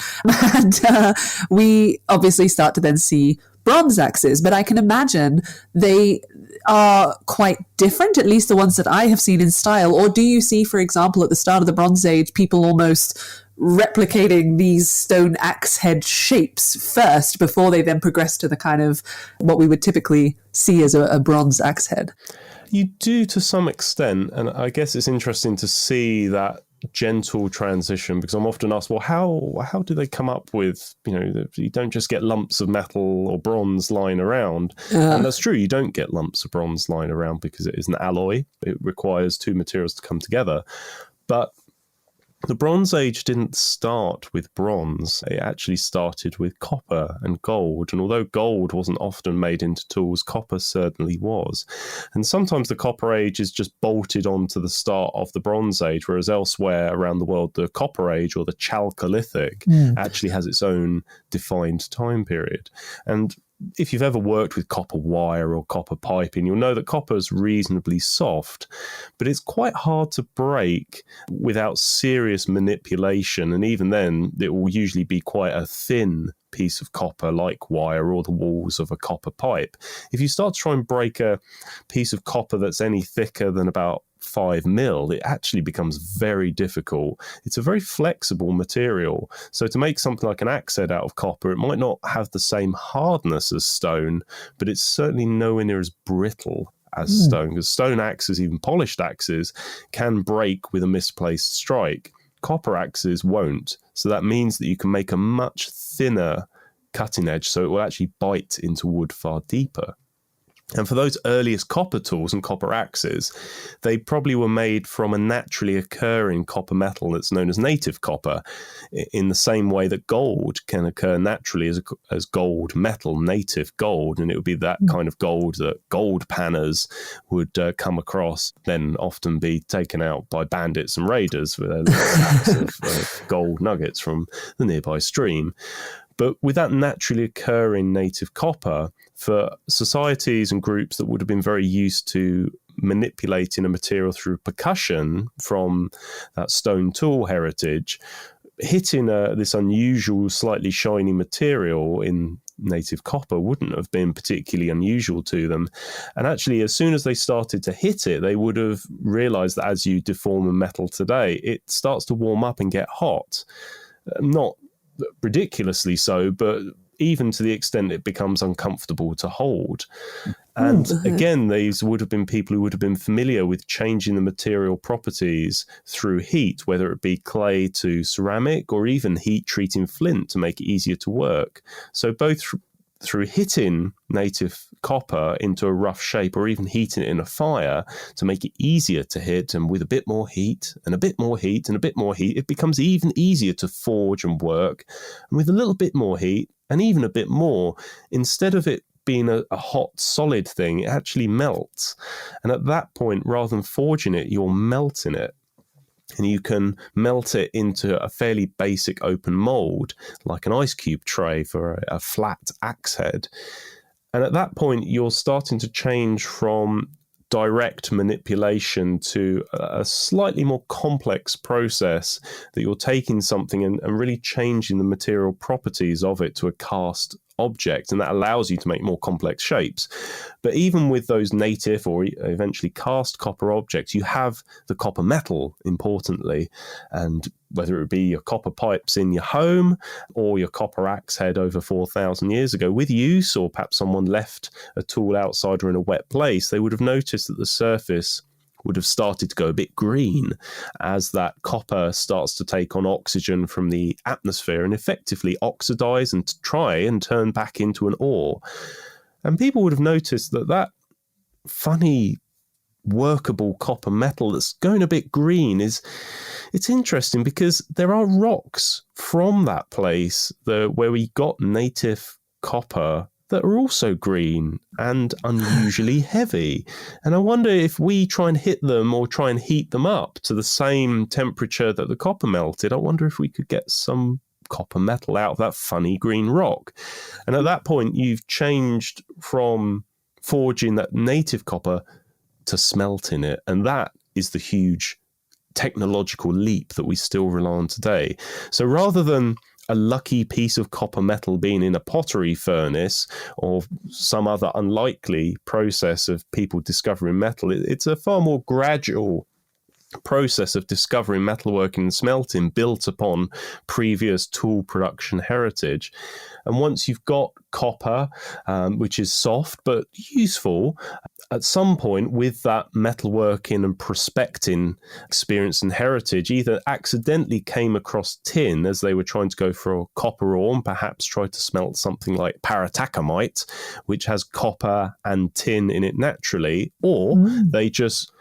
S4: And we obviously start to then see bronze axes, but I can imagine they are quite different, at least the ones that I have seen in style. Or do you see, for example, at the start of the Bronze Age, people almost replicating these stone axe head shapes first before they then progress to the kind of what we would typically see as a bronze axe head?
S5: You do, to some extent, and I guess it's interesting to see that gentle transition, because I'm often asked, well, how do they come up with, you don't just get lumps of metal or bronze lying around. And that's true, you don't get lumps of bronze lying around because it is an alloy. It requires two materials to come together. But the Bronze Age didn't start with bronze. It actually started with copper and gold. And although gold wasn't often made into tools, copper certainly was. And sometimes the Copper Age is just bolted onto the start of the Bronze Age, whereas elsewhere around the world, the Copper Age or the Chalcolithic actually has its own defined time period. And if you've ever worked with copper wire or copper piping, you'll know that copper is reasonably soft, but it's quite hard to break without serious manipulation. And even then, it will usually be quite a thin piece of copper like wire or the walls of a copper pipe. If you start to try and break a piece of copper that's any thicker than about 5 mil, it actually becomes very difficult. It's a very flexible material. So to make something like an axe head out of copper, it might not have the same hardness as stone, but it's certainly nowhere near as brittle as stone, because stone axes, even polished axes, can break with a misplaced strike. Copper axes won't. So that means that you can make a much thinner cutting edge, so it will actually bite into wood far deeper. And for those earliest copper tools and copper axes, they probably were made from a naturally occurring copper metal that's known as native copper, in the same way that gold can occur naturally as gold metal, native gold. And it would be that kind of gold that gold panners would come across, then often be taken out by bandits and raiders with their little sacks of gold nuggets from the nearby stream. But with that naturally occurring native copper, for societies and groups that would have been very used to manipulating a material through percussion from that stone tool heritage, hitting this unusual, slightly shiny material in native copper wouldn't have been particularly unusual to them. And actually, as soon as they started to hit it, they would have realized that as you deform a metal today, it starts to warm up and get hot. Not ridiculously so, but even to the extent it becomes uncomfortable to hold. And again, these would have been people who would have been familiar with changing the material properties through heat, whether it be clay to ceramic or even heat treating flint to make it easier to work. So both through hitting native copper into a rough shape, or even heating it in a fire to make it easier to hit, and with a bit more heat and a bit more heat and a bit more heat, it becomes even easier to forge and work. And with a little bit more heat and even a bit more, instead of it being a hot solid thing, it actually melts. And at that point, rather than forging it, you're melting it. And you can melt it into a fairly basic open mold, like an ice cube tray for a flat axe head. And at that point, you're starting to change from direct manipulation to a slightly more complex process, that you're taking something and really changing the material properties of it to a cast object, and that allows you to make more complex shapes. But even with those native or eventually cast copper objects, you have the copper metal, importantly, and whether it be your copper pipes in your home or your copper axe head over 4,000 years ago with use, or perhaps someone left a tool outside or in a wet place, they would have noticed that the surface would have started to go a bit green as that copper starts to take on oxygen from the atmosphere and effectively oxidize and try and turn back into an ore. And people would have noticed that that funny workable copper metal that's going a bit green it's interesting, because there are rocks from that place where we got native copper that are also green and unusually heavy. And I wonder if we try and hit them or try and heat them up to the same temperature that the copper melted, I wonder if we could get some copper metal out of that funny green rock. And at that point, you've changed from forging that native copper to smelting it. And that is the huge technological leap that we still rely on today. So rather than a lucky piece of copper metal being in a pottery furnace or some other unlikely process of people discovering metal, it's a far more gradual process of discovering metalworking and smelting built upon previous tool production heritage. And once you've got copper, which is soft but useful, at some point with that metalworking and prospecting experience and heritage, either accidentally came across tin as they were trying to go for a copper ore and perhaps tried to smelt something like paratacamite, which has copper and tin in it naturally, or they just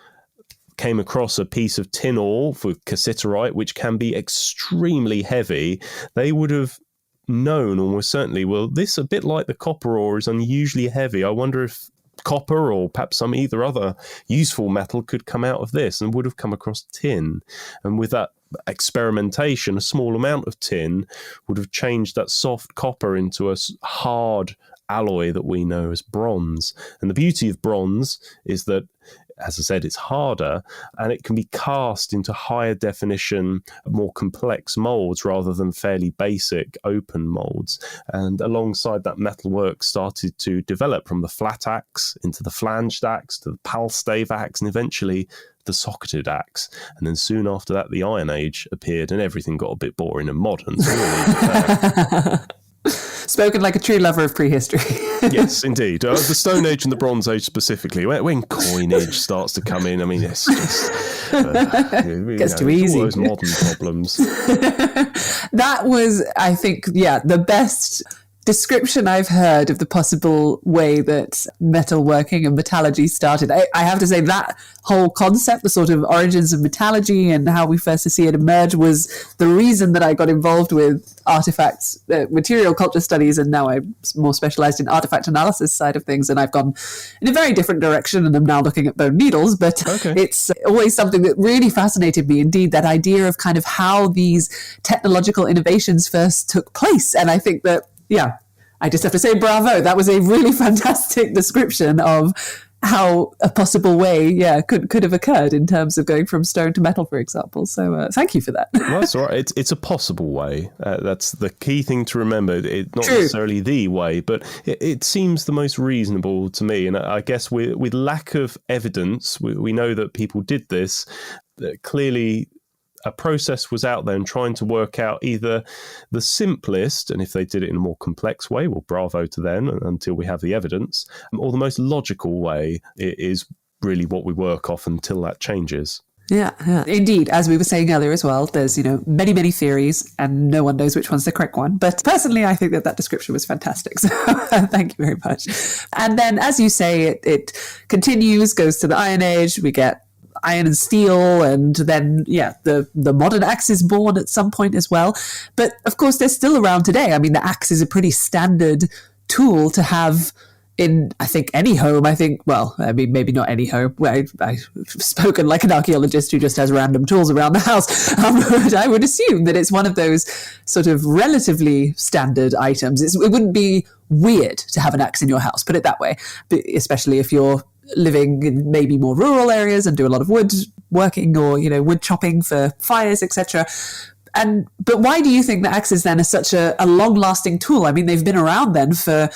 S5: came across a piece of tin ore for cassiterite, which can be extremely heavy. They would have known almost certainly, well, this, a bit like the copper ore, is unusually heavy. I wonder if copper or perhaps some either other useful metal could come out of this, and would have come across tin. And with that experimentation, a small amount of tin would have changed that soft copper into a hard alloy that we know as bronze. And the beauty of bronze is that, as I said, it's harder and it can be cast into higher definition, more complex molds rather than fairly basic open molds. And alongside that, metalwork started to develop from the flat axe into the flanged axe to the pal stave axe and eventually the socketed axe. And then soon after that, the Iron Age appeared and everything got a bit boring and modern. So
S4: Spoken like a true lover of prehistory.
S5: Yes, indeed. The Stone Age and the Bronze Age specifically, when coinage starts to come in, I mean, it's just
S4: gets too easy.
S5: All those modern problems.
S4: That was, I think, the best description I've heard of the possible way that metalworking and metallurgy started. I have to say that whole concept, the sort of origins of metallurgy and how we first see it emerge, was the reason that I got involved with artifacts, material culture studies, and now I'm more specialized in artifact analysis side of things, and I've gone in a very different direction and I'm now looking at bone needles, but It's always something that really fascinated me, indeed, that idea of kind of how these technological innovations first took place. And I think that I just have to say bravo. That was a really fantastic description of how a possible way, could have occurred in terms of going from stone to metal, for example. So thank you for that.
S5: Well, that's all right. It's a possible way. That's the key thing to remember. It's not necessarily the way, but it seems the most reasonable to me. And I guess with lack of evidence, we know that people did this. Clearly, a process was out there and trying to work out either the simplest, and if they did it in a more complex way, well, bravo to them until we have the evidence, or the most logical way is really what we work off until that changes.
S4: Yeah. Indeed, as we were saying earlier as well, there's, many, many theories and no one knows which one's the correct one. But personally, I think that description was fantastic. So thank you very much. And then, as you say, it continues, goes to the Iron Age. We get iron and steel, and then, the modern axe is born at some point as well. But of course, they're still around today. I mean, the axe is a pretty standard tool to have in, I think, any home. Maybe not any home. I've spoken like an archaeologist who just has random tools around the house. But I would assume that it's one of those sort of relatively standard items. It wouldn't be weird to have an axe in your house, put it that way, especially if you're living in maybe more rural areas and do a lot of wood working or, wood chopping for fires, etc. But why do you think the axes then are such a long-lasting tool? I mean, they've been around then for,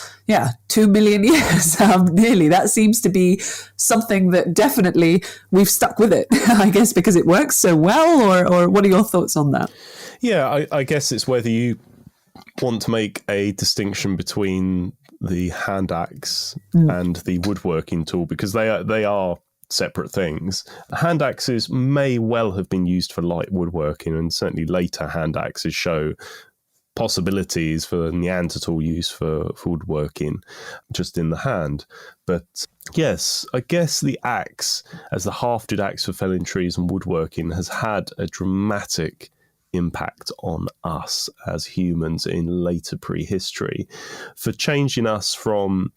S4: 2 million years, nearly. That seems to be something that definitely we've stuck with it, I guess, because it works so well, or what are your thoughts on that?
S5: Yeah, I guess it's whether you want to make a distinction between the hand axe and the woodworking tool, because they are separate things. Hand axes may well have been used for light woodworking, and certainly later hand axes show possibilities for Neanderthal use for woodworking just in the hand. But yes, I guess the axe, as the hafted axe for felling trees and woodworking, has had a dramatic impact on us as humans in later prehistory, for changing us from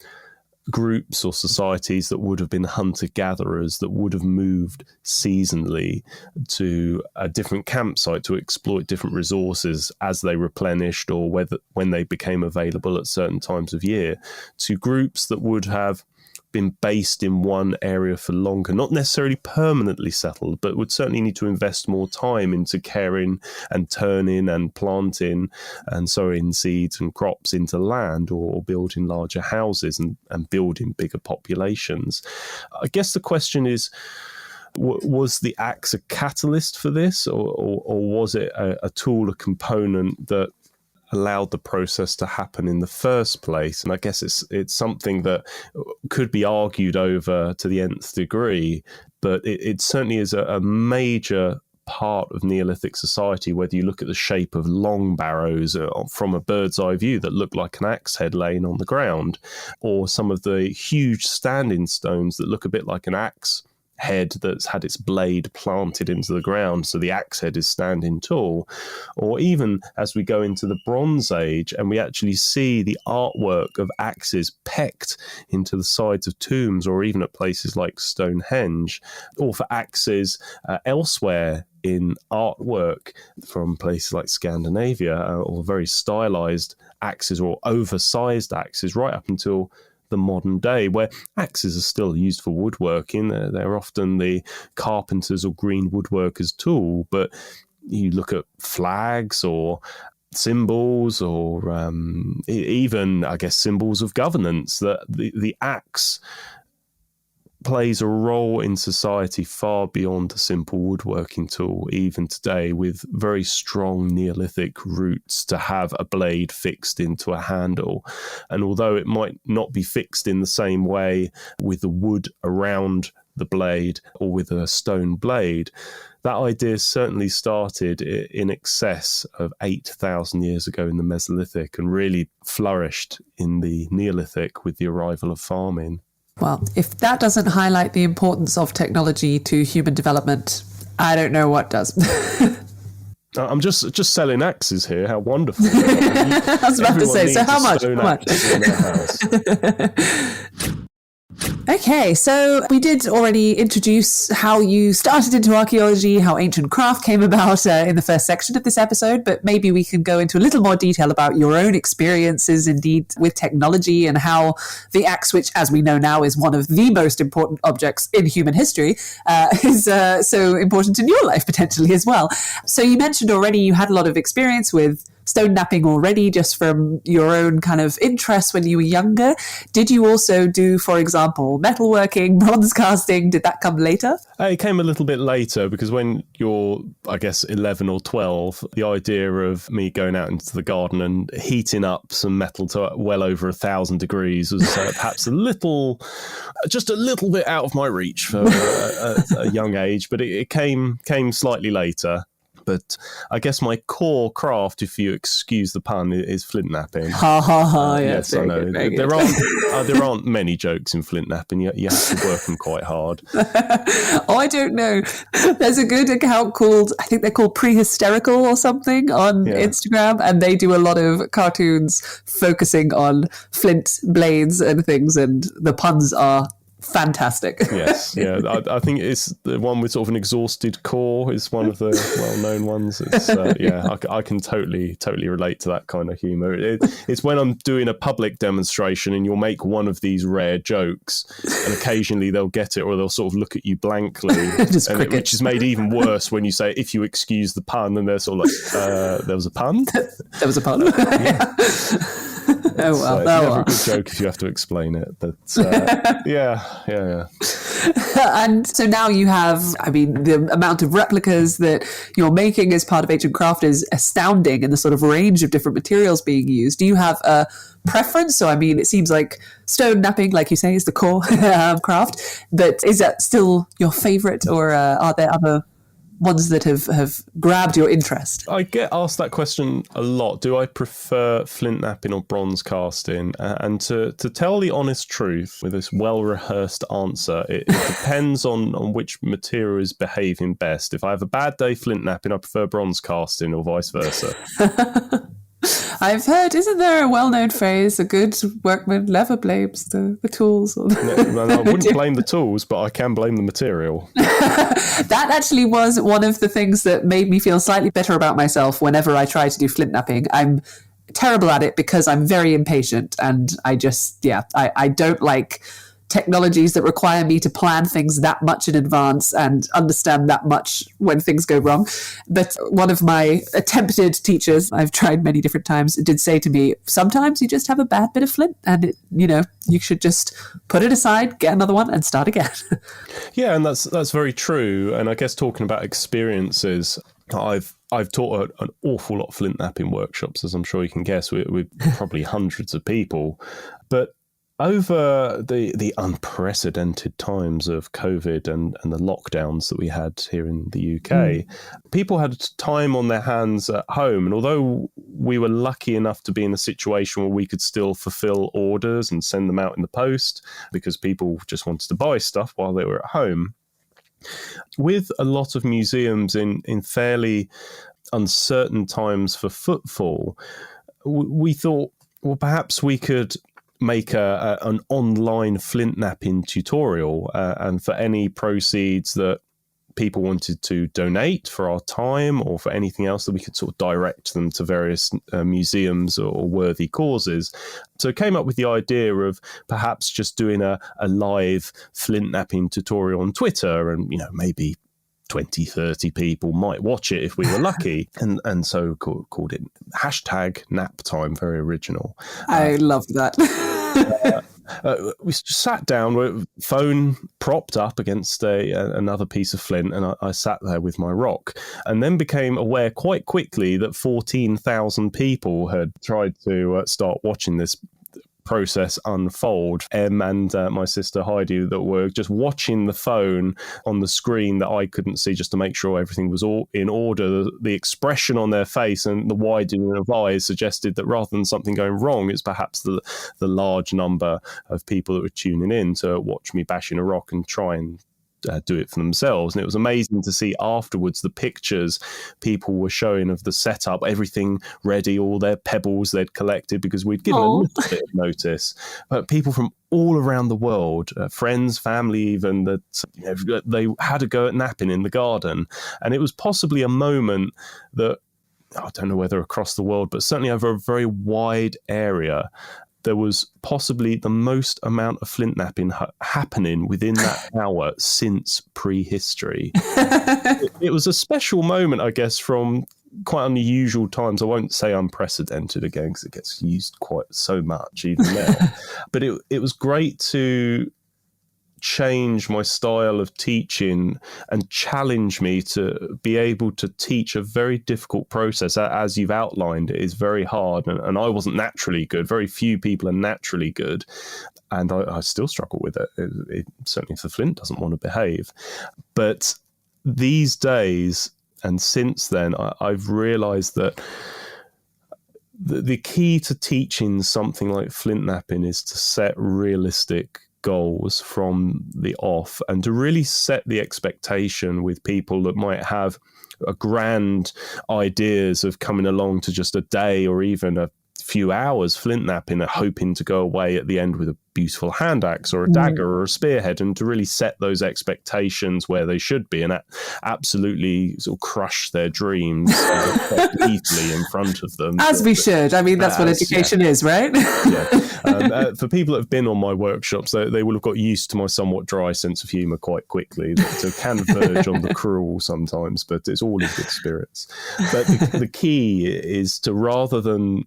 S5: groups or societies that would have been hunter-gatherers, that would have moved seasonally to a different campsite to exploit different resources as they replenished or when they became available at certain times of year, to groups that would have been based in one area for longer, not necessarily permanently settled, but would certainly need to invest more time into caring and turning and planting and sowing seeds and crops into land, or building larger houses and building bigger populations. I guess the question is, was the axe a catalyst for this, or was it a tool, a component that allowed the process to happen in the first place? And I guess it's something that could be argued over to the nth degree, but it certainly is a major part of Neolithic society, whether you look at the shape of long barrows from a bird's eye view that look like an axe head laying on the ground, or some of the huge standing stones that look a bit like an axe head that's had its blade planted into the ground, so the axe head is standing tall. Or even as we go into the Bronze Age and we actually see the artwork of axes pecked into the sides of tombs, or even at places like Stonehenge, or for axes elsewhere in artwork from places like Scandinavia, or very stylized axes or oversized axes, right up until the modern day, where axes are still used for woodworking. They're often the carpenter's or green woodworker's tool, but you look at flags or symbols, or even, I guess, symbols of governance, that the axe plays a role in society far beyond a simple woodworking tool, even today, with very strong Neolithic roots to have a blade fixed into a handle. And although it might not be fixed in the same way with the wood around the blade or with a stone blade, that idea certainly started in excess of 8,000 years ago in the Mesolithic, and really flourished in the Neolithic with the arrival of farming.
S4: Well, if that doesn't highlight the importance of technology to human development, I don't know what does.
S5: I'm just selling axes here. How wonderful.
S4: I was about to say, so how much? Okay, so we did already introduce how you started into archaeology, how ancient craft came about in the first section of this episode, but maybe we can go into a little more detail about your own experiences, indeed, with technology, and how the axe, which, as we know now, is one of the most important objects in human history, is so important in your life, potentially, as well. So you mentioned already you had a lot of experience with stone knapping already, just from your own kind of interest when you were younger? Did you also do, for example, metalworking, bronze casting? Did that come later?
S5: It came a little bit later, because when you're, I guess, 11 or 12, the idea of me going out into the garden and heating up some metal to well over 1,000 degrees was perhaps just a little bit out of my reach for a young age, but it came slightly later. But I guess my core craft, if you excuse the pun, is flint knapping.
S4: Ha ha ha!
S5: Yes, I know. There aren't many jokes in flint knapping. You have to work them quite hard.
S4: Oh, I don't know. There's a good account called, I think they're called Prehysterical or something on Instagram, and they do a lot of cartoons focusing on flint blades and things, and the puns are fantastic.
S5: Yes, yeah. I think it's the one with sort of an exhausted core is one of the well-known ones. It's, I can totally relate to that kind of humour. It's when I'm doing a public demonstration and you'll make one of these rare jokes, and occasionally they'll get it, or they'll sort of look at you blankly, which is made even worse when you say, if you excuse the pun, and they're sort of like, there was a pun?
S4: There was a pun? Yeah.
S5: Oh well, it's never a good joke if you have to explain it. But yeah.
S4: And so now you have, I mean, the amount of replicas that you're making as part of Ancient Craft is astounding, in the sort of range of different materials being used. Do you have a preference? So, I mean, it seems like stone knapping, like you say, is the core craft, but is that still your favourite, or are there other ones that have grabbed your interest? I
S5: get asked that question a lot. Do I prefer flint knapping or bronze casting? And to tell the honest truth, with this well-rehearsed answer, it depends on which material is behaving best. If I have a bad day flint knapping, I prefer bronze casting, or vice versa.
S4: I've heard, isn't there a well-known phrase, a good workman never blames the tools? Or
S5: I wouldn't blame the tools, but I can blame the material.
S4: That actually was one of the things that made me feel slightly better about myself whenever I try to do flint knapping. I'm terrible at it because I'm very impatient, and I just, I don't like technologies that require me to plan things that much in advance and understand that much when things go wrong. But one of my attempted teachers, I've tried many different times, did say to me, sometimes you just have a bad bit of flint, and you should just put it aside, get another one, and start again.
S5: Yeah, and that's very true. And I guess talking about experiences, I've taught an awful lot of flint knapping workshops, as I'm sure you can guess, with probably hundreds of people. But over the unprecedented times of COVID and the lockdowns that we had here in the UK, people had time on their hands at home. And although we were lucky enough to be in a situation where we could still fulfill orders and send them out in the post, because people just wanted to buy stuff while they were at home, with a lot of museums in fairly uncertain times for footfall, we thought, well, perhaps we could make an online flint knapping tutorial, and for any proceeds that people wanted to donate for our time or for anything else, that we could sort of direct them to various museums or worthy causes. So came up with the idea of perhaps just doing a live flint knapping tutorial on Twitter, and maybe 20, 30 people might watch it if we were lucky. and so called it #NapTime, very original.
S4: I love that.
S5: We sat down with phone propped up against another piece of flint, and I sat there with my rock, and then became aware quite quickly that 14,000 people had tried to start watching this process unfold. Em and my sister Heidi, that were just watching the phone on the screen that I couldn't see, just to make sure everything was all in order. The expression on their face and the widening of eyes suggested that rather than something going wrong, it's perhaps the large number of people that were tuning in to watch me bashing a rock and try and do it for themselves. And it was amazing to see afterwards the pictures people were showing of the setup, everything ready, all their pebbles they'd collected, because we'd given a little bit of notice. But people from all around the world, friends, family even, that they had a go at knapping in the garden. And it was possibly a moment that, I don't know whether across the world, but certainly over a very wide area, there was possibly the most amount of flint knapping happening within that hour since prehistory. It was a special moment, I guess, from quite unusual times. I won't say unprecedented again because it gets used quite so much even now. But it was great to change my style of teaching and challenge me to be able to teach a very difficult process. As you've outlined, it is very hard, and I wasn't naturally good. Very few people are naturally good, and I still struggle with it. Certainly if the flint doesn't want to behave. But these days, and since then, I've realized that the key to teaching something like flint knapping is to set realistic goals from the off, and to really set the expectation with people that might have a grand ideas of coming along to just a day or even a few hours flint knapping, hoping to go away at the end with a beautiful hand axe or a dagger or a spearhead, and to really set those expectations where they should be, and absolutely sort of crush their dreams easily in front of them.
S4: As we should. I mean, that's what education is, right?
S5: Yeah. For people that have been on my workshops, they will have got used to my somewhat dry sense of humour quite quickly. So it can verge on the cruel sometimes, but it's all in good spirits. But the key is to, rather than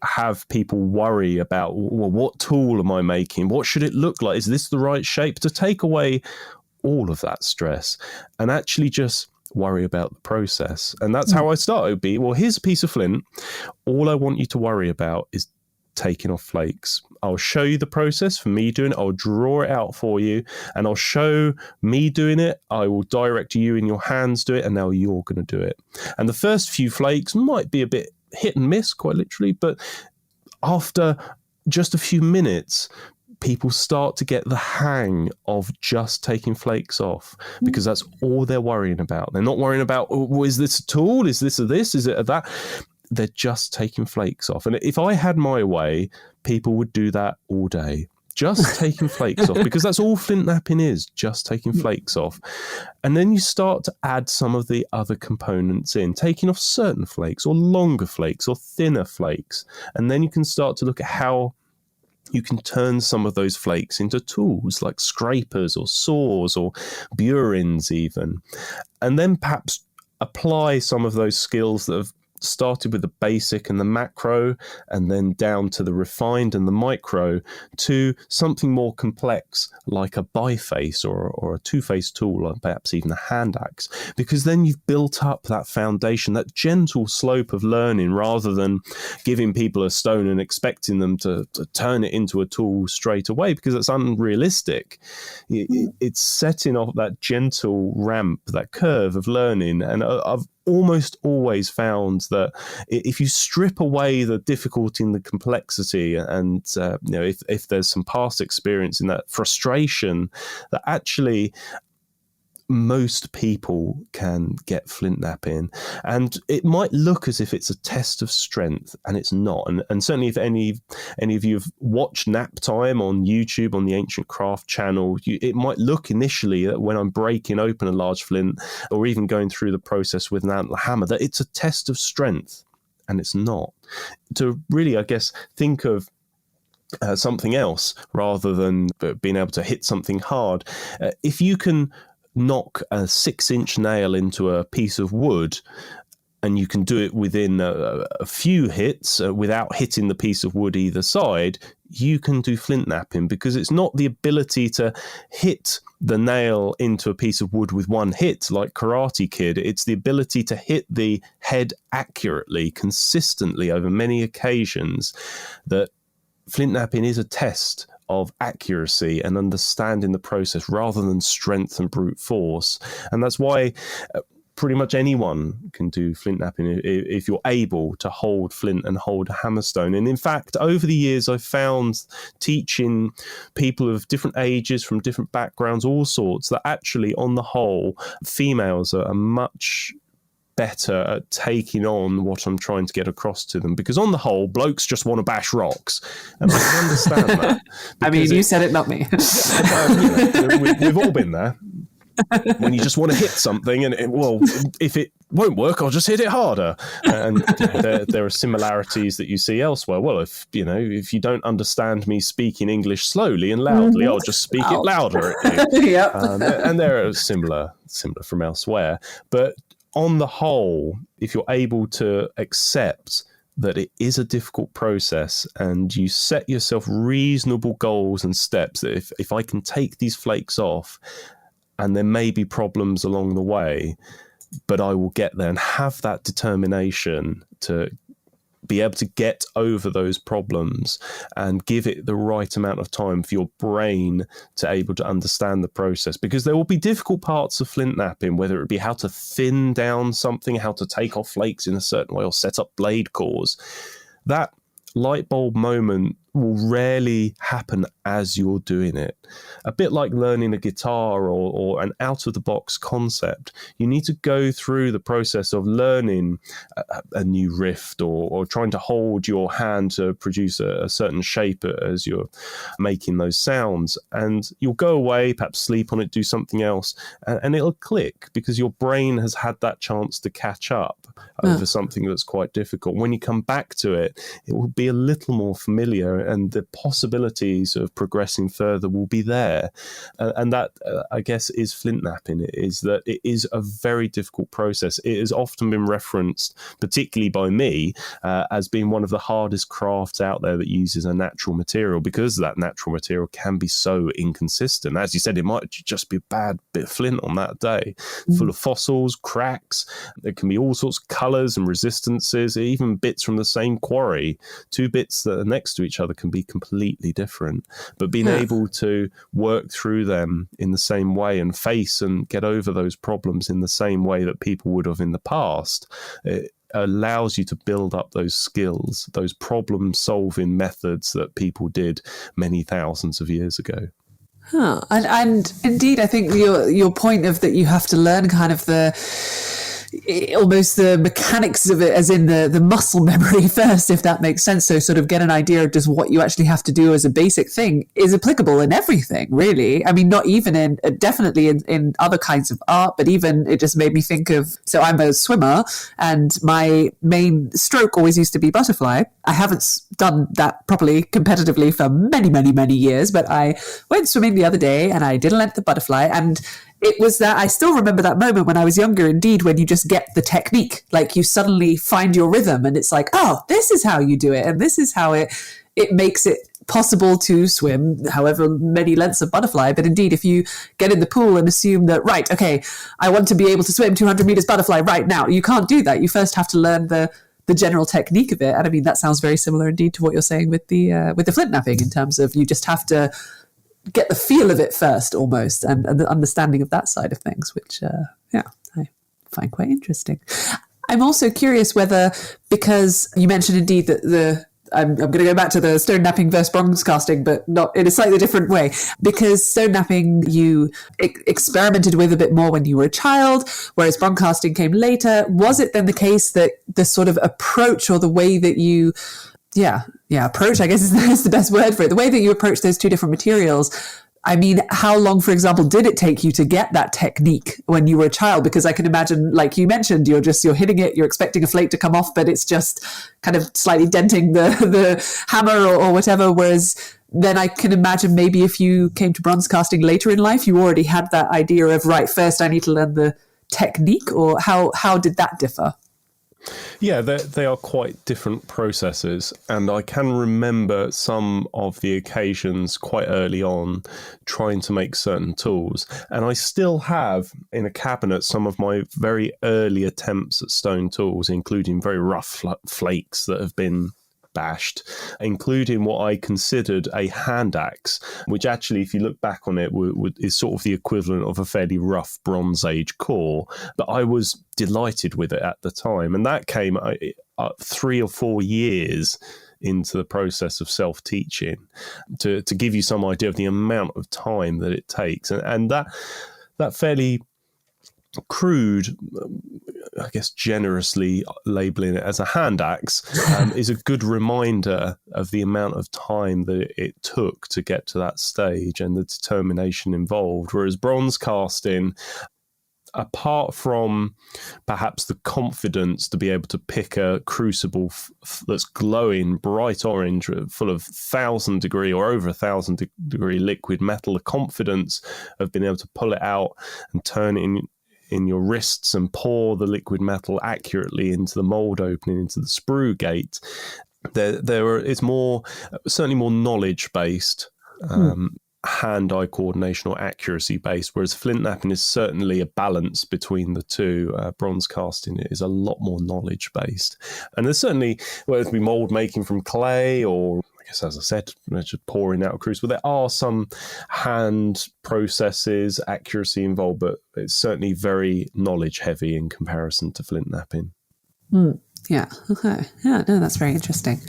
S5: have people worry about, well, what tool am I making? What should it look like? Is this the right shape? To take away all of that stress and actually just worry about the process. And that's how I start. It would be, well, here's a piece of flint. All I want you to worry about is taking off flakes. I'll show you the process for me doing it. I'll draw it out for you, and I'll show me doing it. I will direct you in your hands do it, and now you're going to do it. And the first few flakes might be a bit hit and miss, quite literally, but after just a few minutes, people start to get the hang of just taking flakes off, because that's all they're worrying about. They're not worrying about, oh, is this a tool? Is this a this? Is it a that? They're just taking flakes off. And if I had my way, people would do that all day. Just taking flakes off, because that's all flint knapping is, just taking flakes off. And then you start to add some of the other components in, taking off certain flakes or longer flakes or thinner flakes. And then you can start to look at how you can turn some of those flakes into tools like scrapers or saws or burins even. And then perhaps apply some of those skills that have started with the basic and the macro, and then down to the refined and the micro, to something more complex like a biface or a two-face tool, or perhaps even a hand axe, because then you've built up that foundation, that gentle slope of learning, rather than giving people a stone and expecting them to turn it into a tool straight away, because it's unrealistic. It's setting off that gentle ramp, that curve of learning. And I've almost always found that if you strip away the difficulty and the complexity, and if there's some past experience in that frustration, that actually most people can get flint knapping. And it might look as if it's a test of strength, and it's not. And certainly if any of you have watched Nap Time on YouTube on the Ancient Craft channel, it might look initially that when I'm breaking open a large flint, or even going through the process with an antler hammer, that it's a test of strength, and it's not. To really, I guess, think of something else rather than being able to hit something hard. If you can knock a 6-inch nail into a piece of wood, and you can do it within a few hits without hitting the piece of wood either side, you can do flint knapping, because it's not the ability to hit the nail into a piece of wood with one hit like Karate Kid. It's the ability to hit the head accurately, consistently over many occasions. That flint knapping is a test of accuracy and understanding the process rather than strength and brute force. And that's why pretty much anyone can do flint knapping if you're able to hold flint and hold a hammerstone. And in fact, over the years, I've found teaching people of different ages, from different backgrounds, all sorts, that actually, on the whole, females are much better at taking on what I'm trying to get across to them, because on the whole, blokes just want to bash rocks, and I can understand that.
S4: I mean, you said it, not me.
S5: We've all been there. When you just want to hit something, and if it won't work, I'll just hit it harder. And there are similarities that you see elsewhere. Well, if you don't understand me speaking English slowly and loudly, I'll just speak it louder at you.
S4: Yep.
S5: And there are similar from elsewhere, but on the whole, if you're able to accept that it is a difficult process and you set yourself reasonable goals and steps, that if I can take these flakes off, and there may be problems along the way, but I will get there, and have that determination to be able to get over those problems and give it the right amount of time for your brain to able to understand the process. Because there will be difficult parts of flint knapping, whether it be how to thin down something, how to take off flakes in a certain way, or set up blade cores. That light bulb moment will rarely happen as you're doing it. A bit like learning a guitar or an out-of-the-box concept. You need to go through the process of learning a new riff or trying to hold your hand to produce a certain shape as you're making those sounds. And you'll go away, perhaps sleep on it, do something else, and it'll click because your brain has had that chance to catch up over something that's quite difficult. When you come back to it, it will be a little more familiar, and the possibilities of progressing further will be there. And that, I guess, is flint knapping. It is that it is a very difficult process. It has often been referenced, particularly by me, as being one of the hardest crafts out there that uses a natural material, because that natural material can be so inconsistent. As you said, it might just be a bad bit of flint on that day, full of fossils, cracks. There can be all sorts of colours and resistances, even bits from the same quarry. Two bits that are next to each other can be completely different, but being able to work through them in the same way and face and get over those problems in the same way that people would have in the past, it allows you to build up those skills, those problem solving methods that people did many thousands of years ago.
S4: And indeed, I think your point of that you have to learn kind of almost the mechanics of it, as in the muscle memory first, if that makes sense. So sort of get an idea of just what you actually have to do as a basic thing is applicable in everything, really. I mean, not even definitely in other kinds of art, but even it just made me think of, so I'm a swimmer and my main stroke always used to be butterfly. I haven't done that properly competitively for many, many, many years, but I went swimming the other day and I did a length of butterfly, and it was that I still remember that moment when I was younger, indeed, when you just get the technique, like you suddenly find your rhythm and it's like, oh, this is how you do it. And this is how it makes it possible to swim however many lengths of butterfly. But indeed, if you get in the pool and assume that, right, okay, I want to be able to swim 200 meters butterfly right now, you can't do that. You first have to learn the general technique of it. And I mean, that sounds very similar indeed to what you're saying with the flint knapping, in terms of you just have to get the feel of it first, almost, and the understanding of that side of things, which, I find quite interesting. I'm also curious whether, because you mentioned indeed that I'm going to go back to the stone knapping versus bronze casting, but not in a slightly different way, because stone knapping you experimented with a bit more when you were a child, whereas bronze casting came later. Was it then the case that the sort of approach, or the way that you approach, I guess is the best word for it, the way that you approach those two different materials, I mean, how long, for example, did it take you to get that technique when you were a child? Because I can imagine, like you mentioned, you're hitting it, you're expecting a flake to come off, but it's just kind of slightly denting the hammer or whatever. Whereas then I can imagine maybe if you came to bronze casting later in life, you already had that idea of, right, first I need to learn the technique, or how did that differ?
S5: Yeah, they are quite different processes, and I can remember some of the occasions quite early on trying to make certain tools, and I still have in a cabinet some of my very early attempts at stone tools, including very rough flakes that have been bashed, including what I considered a hand axe, which actually, if you look back on it, is sort of the equivalent of a fairly rough Bronze Age core. But I was delighted with it at the time, and that came 3 or 4 years into the process of self-teaching to give you some idea of the amount of time that it takes, and that fairly crude, I guess generously labeling it as a hand axe, is a good reminder of the amount of time that it took to get to that stage and the determination involved. Whereas bronze casting, apart from perhaps the confidence to be able to pick a crucible that's glowing bright orange, full of 1,000 degree or over 1,000 degree liquid metal, the confidence of being able to pull it out and turn it in your wrists and pour the liquid metal accurately into the mold opening, into the sprue gate. It's certainly more knowledge based, hand-eye coordination or accuracy based, whereas flint knapping is certainly a balance between the two. Bronze casting is a lot more knowledge based, and there's certainly, whether it be mold making from clay or, I guess, as I said, just pouring out a crucible, there are some hand processes, accuracy involved, but it's certainly very knowledge heavy in comparison to flint knapping.
S4: Yeah. Okay. Yeah. No, that's very interesting.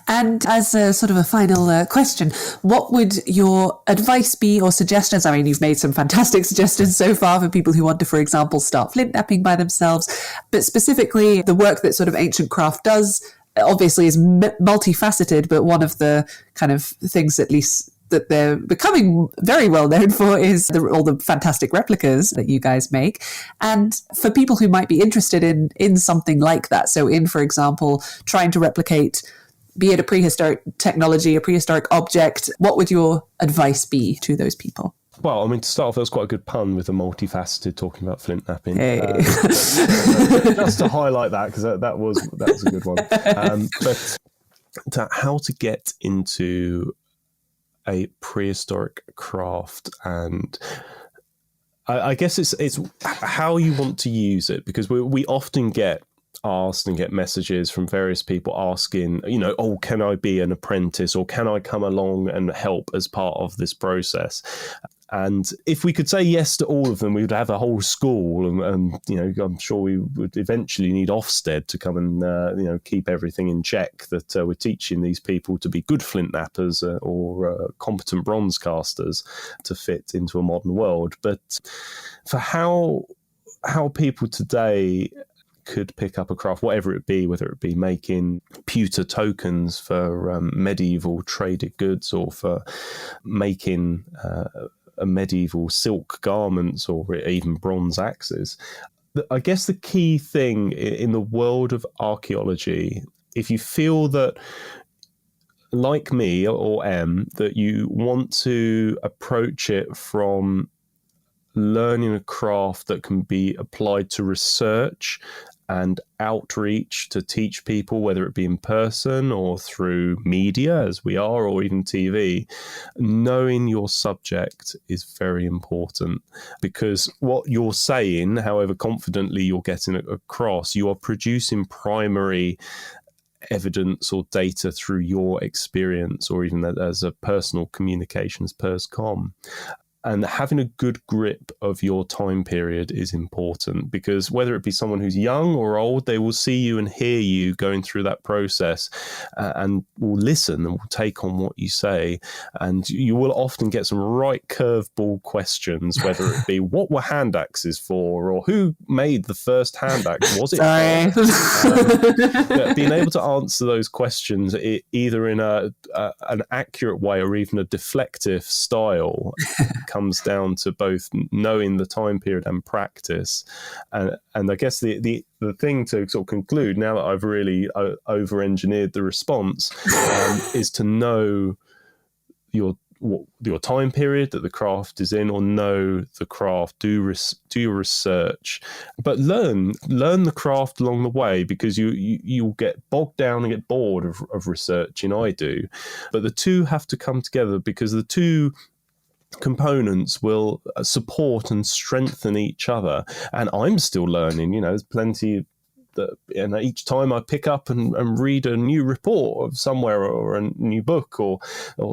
S4: And as a sort of a final question, what would your advice be or suggestions? I mean, you've made some fantastic suggestions so far for people who want to, for example, start flint knapping by themselves, but specifically the work that sort of Ancient Craft does obviously is multifaceted, but one of the kind of things, at least, that they're becoming very well known for is all the fantastic replicas that you guys make. And for people who might be interested in something like that, so in, for example, trying to replicate, be it a prehistoric technology, a prehistoric object, what would your advice be to those people?
S5: Well, I mean, to start off, that was quite a good pun with the multifaceted talking about flint knapping.
S4: Hey.
S5: Just to highlight that, because that was a good one. But how to get into a prehistoric craft, and I guess it's how you want to use it, because we often get asked and get messages from various people asking, oh, can I be an apprentice, or can I come along and help as part of this process? And if we could say yes to all of them, we would have a whole school, and I'm sure we would eventually need Ofsted to come and keep everything in check, that we're teaching these people to be good flint knappers or competent bronze casters to fit into a modern world. But for how people today could pick up a craft, whatever it be, whether it be making pewter tokens for medieval traded goods, or for making a medieval silk garments, or even bronze axes. I guess the key thing in the world of archaeology, if you feel that, like me or Em, that you want to approach it from learning a craft that can be applied to research and outreach to teach people, whether it be in person or through media, as we are, or even TV, knowing your subject is very important, because what you're saying, however confidently you're getting it across, you are producing primary evidence or data through your experience, or even as a personal communications perscom. And having a good grip of your time period is important, because whether it be someone who's young or old, they will see you and hear you going through that process, and will listen and will take on what you say. And you will often get some right curveball questions, whether it be what were hand axes for, or who made the first hand axe? Was it? Being able to answer those questions either in an accurate way or even a deflective style comes down to both knowing the time period and practice. And I guess the thing to sort of conclude, now that I've really over-engineered the response, is to know your time period that the craft is in, or know the craft, do your research, but learn the craft along the way, because you'll get bogged down and get bored of researching. I do, but the two have to come together, because the two components will support and strengthen each other. And I'm still learning, there's plenty that, and each time I pick up and read a new report of somewhere, or a new book or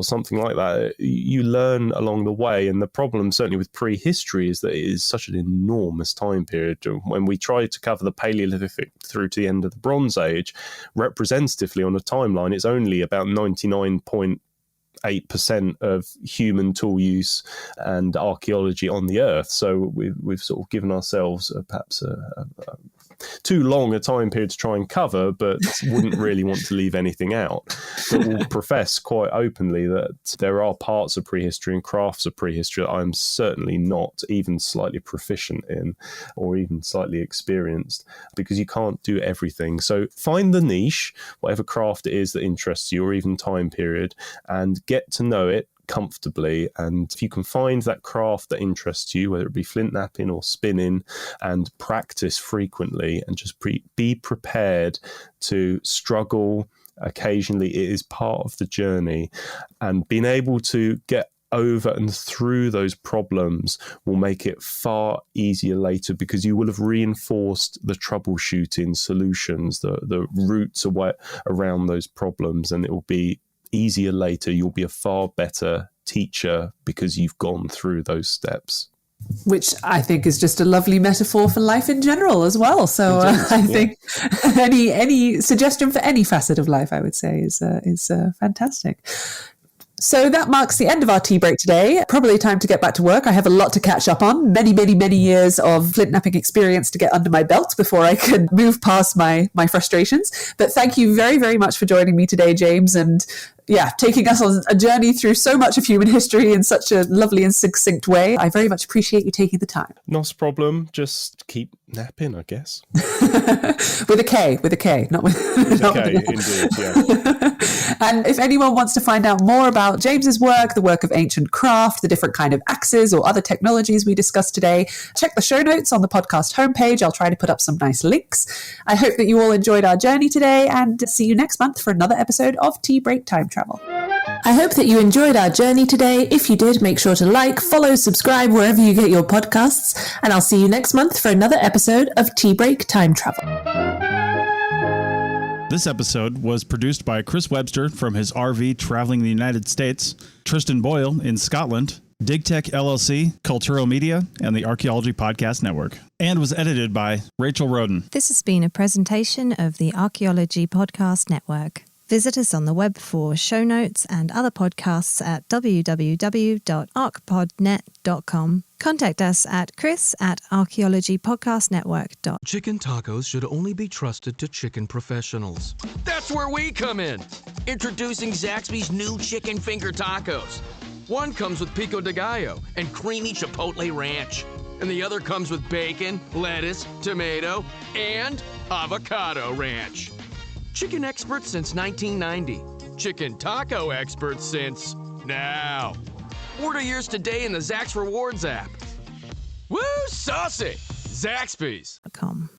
S5: something like that, you learn along the way. And the problem certainly with prehistory is that it is such an enormous time period. When we try to cover the Paleolithic through to the end of the Bronze Age, representatively on a timeline, it's only about 99.8% of human tool use and archaeology on the earth. So we've sort of given ourselves perhaps a too long a time period to try and cover, but wouldn't really want to leave anything out. But will profess quite openly that there are parts of prehistory and crafts of prehistory that I'm certainly not even slightly proficient in, or even slightly experienced, because you can't do everything. So find the niche, whatever craft it is that interests you, or even time period, and get to know it, comfortably. And if you can find that craft that interests you, whether it be flint knapping or spinning, and practice frequently and just be prepared to struggle occasionally, it is part of the journey. And being able to get over and through those problems will make it far easier later, because you will have reinforced the troubleshooting solutions, the routes around those problems, and it will be easier later. You'll be a far better teacher because you've gone through those steps.
S4: Which I think is just a lovely metaphor for life in general as well. So I think any suggestion for any facet of life, I would say, is fantastic. So that marks the end of our tea break today. Probably time to get back to work. I have a lot to catch up on. Many years of flint knapping experience to get under my belt before I can move past my frustrations. But thank you very, very much for joining me today, James, and taking us on a journey through so much of human history in such a lovely and succinct way. I very much appreciate you taking the time.
S5: Not a problem. Just keep napping, I guess.
S4: With a K, not with
S5: a K, indeed, yeah.
S4: And if anyone wants to find out more about James's work, the work of ancient craft, the different kind of axes or other technologies we discussed today, check the show notes on the podcast homepage. I'll try to put up some nice links. I hope that you all enjoyed our journey today, and see you next month for another episode of Tea Break Time Travel. I hope that you enjoyed our journey today. If you did, make sure to like, follow, subscribe wherever you get your podcasts, and I'll see you next month for another episode of Tea Break Time Travel.
S6: This episode was produced by Chris Webster from his RV traveling the United States, Tristan Boyle in Scotland, DigTech LLC, Cultural Media, and the Archaeology Podcast Network, and was edited by Rachel Roden.
S3: This has been a presentation of the Archaeology Podcast Network. Visit us on the web for show notes and other podcasts at www.archpodnet.com. Contact us at chris@archaeologypodcastnetwork.com.
S1: Chicken tacos should only be trusted to chicken professionals.
S2: That's where we come in. Introducing Zaxby's new chicken finger tacos. One comes with pico de gallo and creamy chipotle ranch. And the other comes with bacon, lettuce, tomato, and avocado ranch. Chicken experts since 1990. Chicken taco experts since now. Order yours today in the Zax Rewards app. Woo, saucy! Zaxby's.